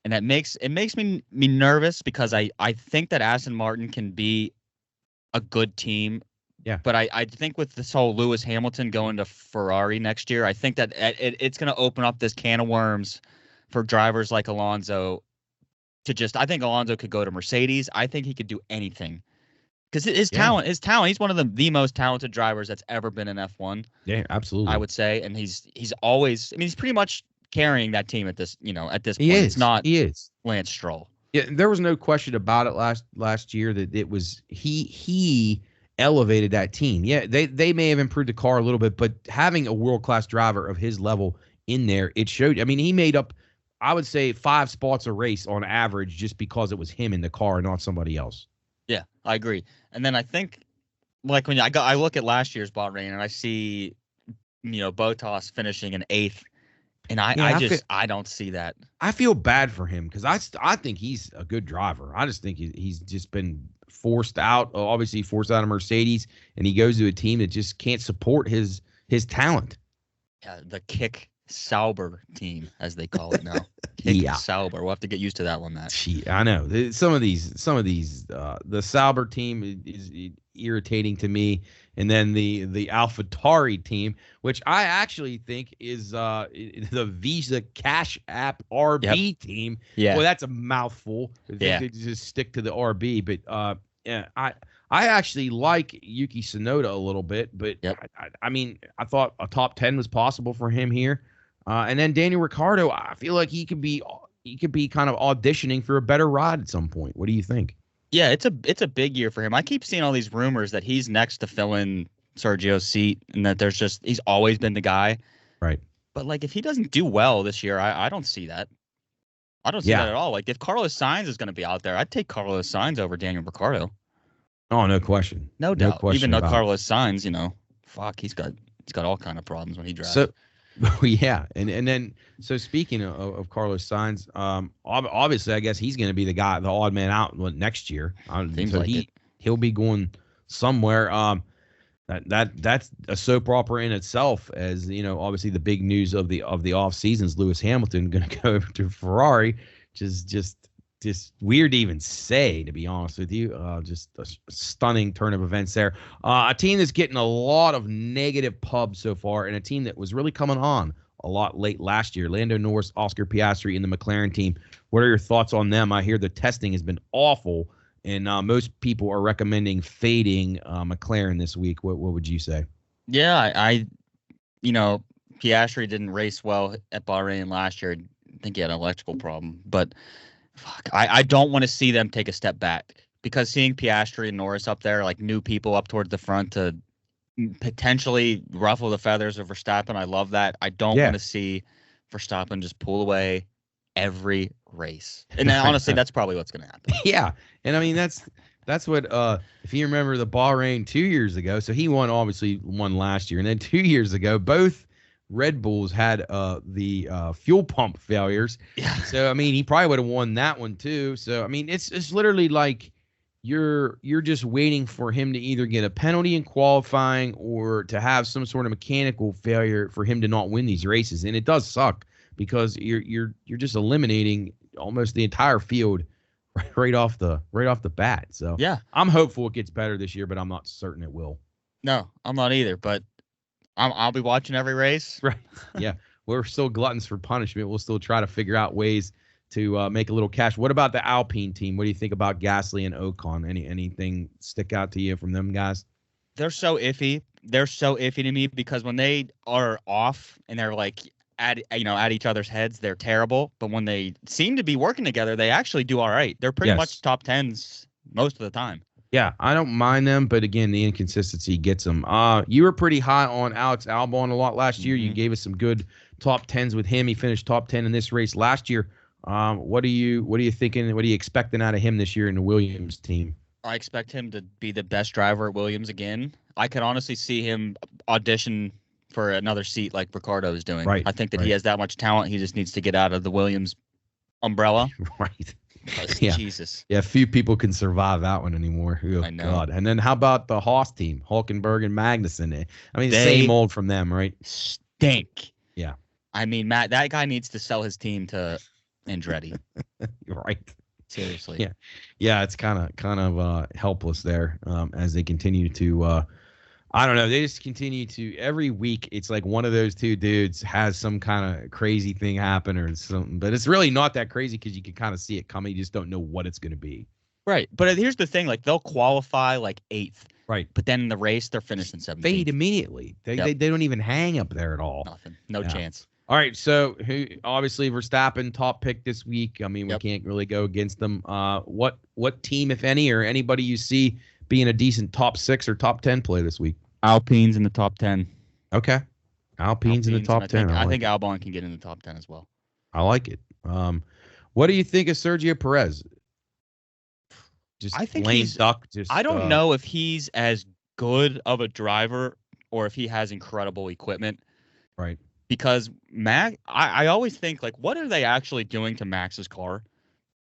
and it makes me nervous, because I think that Aston Martin can be a good team. Yeah, but I think with this whole Lewis Hamilton going to Ferrari next year, I think that it's going to open up this can of worms for drivers like Alonso to I think Alonso could go to Mercedes. I think he could do anything. Because his talent, he's one of the most talented drivers that's ever been in F1. Yeah, absolutely. I would say, and he's always. I mean, he's pretty much carrying that team at this. At this point, it's not. He is Lance Stroll. Yeah, there was no question about it last year that it was he elevated that team. Yeah, they may have improved the car a little bit, but having a world-class driver of his level in there, it showed. I mean, he made up, I would say, 5 spots a race on average just because it was him in the car and not somebody else. Yeah, I agree. And then I think, like, when I look at last year's Bahrain and I see, Bottas finishing in 8th, and I don't see that. I feel bad for him, because I think he's a good driver. I just think he's just been forced out of Mercedes, and he goes to a team that just can't support his talent. Yeah, the Kick Sauber team, as they call it now. Kick Sauber. We'll have to get used to that one, Matt. I know. Some of these, the Sauber team is irritating to me, and then the AlphaTauri team, which I actually think is the Visa Cash App RB team. Yeah, well, that's a mouthful. They just stick to the RB, but I actually like Yuki Tsunoda a little bit, but I mean, I thought a top 10 was possible for him here. And then Daniel Ricciardo, I feel like he could be kind of auditioning for a better ride at some point. What do you think? Yeah, it's a big year for him. I keep seeing all these rumors that he's next to fill in Sergio's seat, and that he's always been the guy. Right. But like, if he doesn't do well this year, I don't see that. I don't see that at all. Like, if Carlos Sainz is going to be out there, I'd take Carlos Sainz over Daniel Ricciardo. Oh, no question. No doubt. Even though Carlos Sainz, he's got all kind of problems when he drives. So, yeah, and then so speaking of Carlos Sainz, obviously I guess he's going to be the odd man out next year. Seems so like he'll be going somewhere. That's a soap opera in itself, as obviously the big news of the off season is Lewis Hamilton going to go to Ferrari, which is just weird to even say, to be honest with you. Just a stunning turn of events there. A team that's getting a lot of negative pub so far, and a team that was really coming on a lot late last year. Lando Norris, Oscar Piastri, and the McLaren team. What are your thoughts on them? I hear the testing has been awful, and most people are recommending fading McLaren this week. What would you say? Yeah, Piastri didn't race well at Bahrain last year. I think he had an electrical problem, but I don't want to see them take a step back, because seeing Piastri and Norris up there, like new people up towards the front to potentially ruffle the feathers of Verstappen. I love that. I don't want to see Verstappen just pull away every race. And then, honestly, that's probably what's going to happen. Yeah. And I mean, that's what, if you remember the Bahrain 2 years ago, so he obviously won last year. And then 2 years ago, both Red Bulls had the fuel pump failures. Yeah. So, I mean, he probably would have won that one too. So, I mean, it's literally like you're just waiting for him to either get a penalty in qualifying or to have some sort of mechanical failure for him to not win these races. And it does suck because you're just eliminating almost the entire field right off the bat. So yeah, I'm hopeful it gets better this year, but I'm not certain it will. No, I'm not either, but I'll be watching every race. Right. Yeah. We're still gluttons for punishment. We'll still try to figure out ways to make a little cash. What about the Alpine team? What do you think about Gasly and Ocon? Anything stick out to you from them guys? They're so iffy. They're so iffy to me because when they are off and they're like at each other's heads, they're terrible. But when they seem to be working together, they actually do all right. They're pretty much top 10s most of the time. Yeah, I don't mind them, but again, the inconsistency gets them. You were pretty high on Alex Albon a lot last year. You gave us some good top 10s with him. He finished top 10 in this race last year. What are you thinking? What are you expecting out of him this year in the Williams team? I expect him to be the best driver at Williams again. I could honestly see him audition for another seat like Ricciardo is doing. Right. I think that he has that much talent. He just needs to get out of the Williams umbrella. Right. Yeah. Jesus. Yeah, few people can survive that one anymore. Oh, I know. God. And then how about the Haas team, Hulkenberg and Magnussen? I mean, the same old from them, right? Stink. Yeah. I mean, Matt, that guy needs to sell his team to Andretti. Right. Seriously. Yeah. Yeah, it's kind of helpless there as they continue to I don't know. They just continue to every week. It's like one of those two dudes has some kind of crazy thing happen or something, but it's really not that crazy because you can kind of see it coming. You just don't know what it's going to be. Right. But here's the thing: like they'll qualify like 8th, right? But then in the race, they're finishing 17th. Fade immediately. They don't even hang up there at all. Nothing. No chance. All right. So obviously Verstappen top pick this week. I mean, we can't really go against them. What team, if any, or anybody you see being a decent top 6 or top 10 play this week? Alpine's in the top 10. Okay. Alpine's in the top 10. I think Albon can get in the top 10 as well. I like it. What do you think of Sergio Perez? I think lame duck. I don't know if he's as good of a driver or if he has incredible equipment. Right. Because Max, I always think, like, what are they actually doing to Max's car?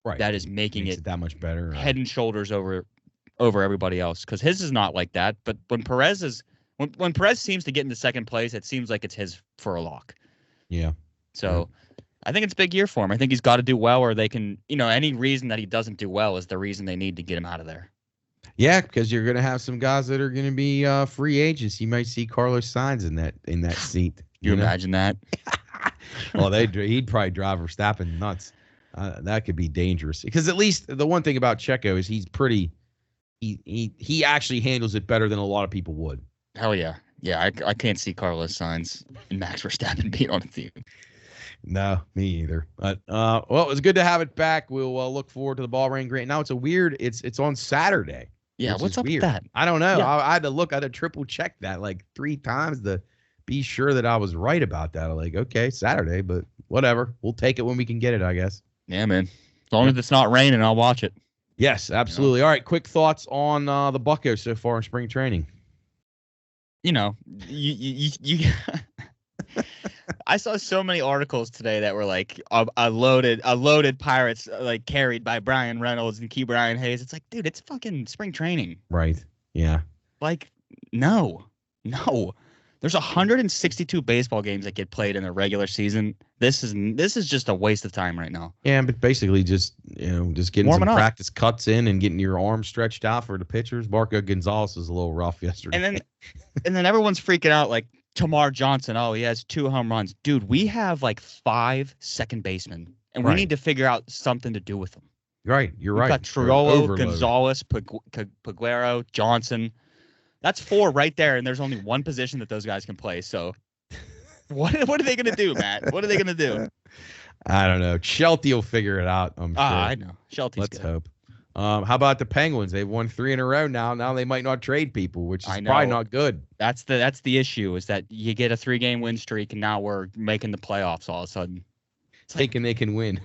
Right. That is making it that much better. Head and shoulders over everybody else, because his is not like that. But when Perez seems to get into second place, it seems like it's his for a lock. Yeah. So I think it's a big year for him. I think he's got to do well, or they can, any reason that he doesn't do well is the reason they need to get him out of there. Yeah, because you're going to have some guys that are going to be free agents. You might see Carlos Sainz in that seat. You imagine that? Well, he'd probably drive Verstappen nuts. That could be dangerous, because at least the one thing about Checo is he's pretty. He actually handles it better than a lot of people would. Hell yeah. Yeah, I can't see Carlos Sainz and Max Verstappen being on a team. No, me either. But well, it was good to have it back. We'll look forward to the Bahrain Grand. Now it's on Saturday. Yeah, what's up with that? I don't know. Yeah. I had to triple check that like 3 times to be sure that I was right about that. I'm like, okay, Saturday, but whatever. We'll take it when we can get it, I guess. Yeah, man. As long as it's not raining, I'll watch it. Yes, absolutely. All right, quick thoughts on the Buccos so far in spring training. You I saw so many articles today that were like a loaded Pirates like carried by Brian Reynolds and Key Brian Hayes. It's like, dude, it's fucking spring training. Right. Yeah. Like, no. There's 162 baseball games that get played in the regular season. This is just a waste of time right now. Yeah, but basically just getting warming some up. Practice cuts in and getting your arm stretched out for the pitchers. Marco Gonzalez was a little rough yesterday. And then everyone's freaking out like Tamar Johnson. Oh, he has 2 home runs. Dude, we have like 5 second basemen, and we need to figure out something to do with them. Right, you're We've right. got Triolo, Gonzalez, Paguero, Johnson. That's 4 right there, and there's only one position that those guys can play. So what are they going to do, Matt? What are they going to do? I don't know. Shelty will figure it out, I'm sure. I know. Shelty's Let's good. hope. How about the Penguins? They've won 3 in a row now. Now they might not trade people, which is probably not good. That's the issue, is that you get a 3-game win streak and now we're making the playoffs all of a sudden. It's thinking they can win.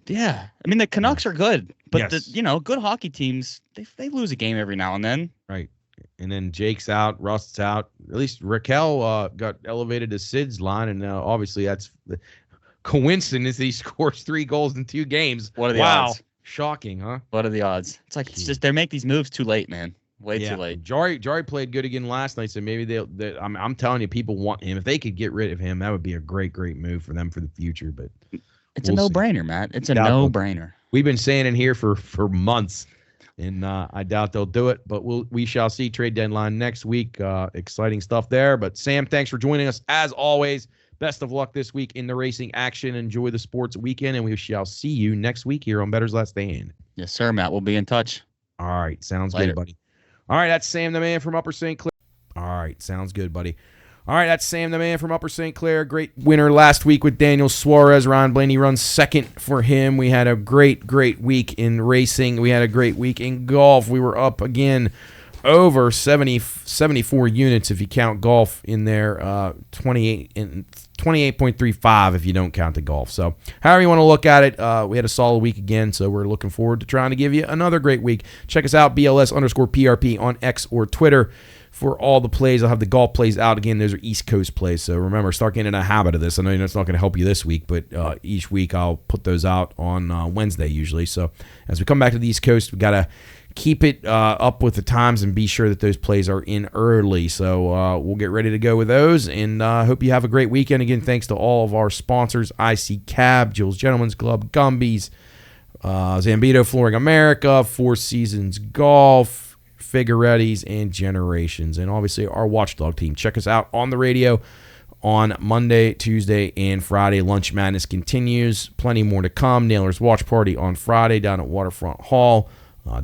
Yeah. I mean, the Canucks are good, but Yes. good hockey teams, they lose a game every now and then. Right. And then Jake's out, Rust's out. At least Raquel got elevated to Sid's line, and obviously that's the coincidence that he scores 3 goals in 2 games. What are the odds? Shocking, huh? What are the odds? It's like, it's just they make these moves too late, man. Way too late. Jari played good again last night, so maybe I'm telling you, people want him. If they could get rid of him, that would be a great move for them for the future. But it's a no-brainer, Matt. It's a no-brainer. We've been saying it here for months, and I doubt they'll do it. But we shall see. Trade deadline next week. Exciting stuff there. But Sam, thanks for joining us as always. Best of luck this week in the racing action. Enjoy the sports weekend, and we shall see you next week here on Bettor's Last Stand. Yes, sir, Matt. We'll be in touch. All right. Sounds Later. good, buddy. All right. That's Sam the man from Upper St. Clair. All right. Sounds good, buddy. All right. That's Sam the man from Upper St. Clair. Great winner last week with Daniel Suarez. Ryan Blaney runs second for him. We had a great week in racing. We had a great week in golf. We were up again over 74 units if you count golf in there, 28.35 if you don't count the golf. So however you want to look at it, we had a solid week again, so we're looking forward to trying to give you another great week. Check us out, BLS_PRP on X or Twitter for all the plays. I'll have the golf plays out again. Those are East Coast plays, so remember, start getting in a habit of this. I know it's not going to help you this week, but each week I'll put those out on Wednesday usually. So as we come back to the East Coast, we got to keep it up with the times and be sure that those plays are in early. So we'll get ready to go with those, and hope you have a great weekend. Again, thanks to all of our sponsors, IC Cab, Jules Gentlemen's Club, Gumby's, Zambito Flooring America, Four Seasons Golf, Figueretti's, and Generations, and obviously our Watchdog team. Check us out on the radio on Monday, Tuesday, and Friday. Lunch Madness continues. Plenty more to come. Nailers Watch Party on Friday down at Waterfront Hall.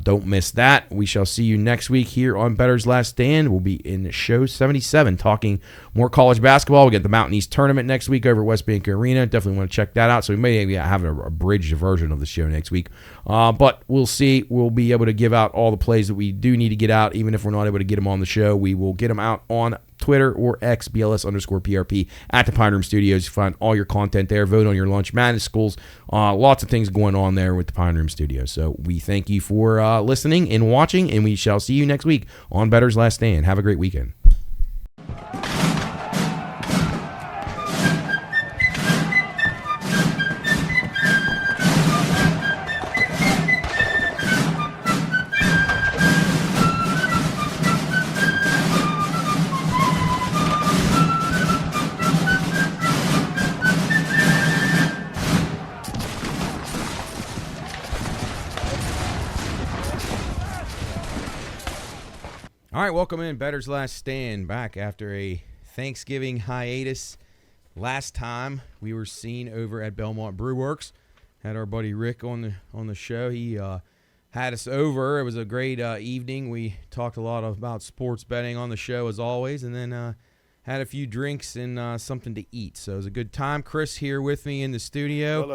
Don't miss that. We shall see you next week here on Bettor's Last Stand. We'll be in show 77 talking more college basketball. We get the Mountain East Tournament next week over at West Bank Arena. Definitely want to check that out. So we may have a abridged version of the show next week. But we'll see. We'll be able to give out all the plays that we do need to get out. Even if we're not able to get them on the show, we will get them out on Twitter or X, BLS_PRP at the Pine Room Studios. You find all your content there. Vote on your Lunch Madness schools. Lots of things going on there with the Pine Room Studios. So we thank you for listening and watching, and we shall see you next week on Bettor's Last Stand. Have a great weekend. All right, welcome in. Bettor's Last Stand, back after a Thanksgiving hiatus. Last time we were seen over at Belmont Brew Works. Had our buddy Rick on the show. He had us over. It was a great evening. We talked a lot about sports betting on the show as always, and then had a few drinks and something to eat. So it was a good time. Chris here with me in the studio. Hello.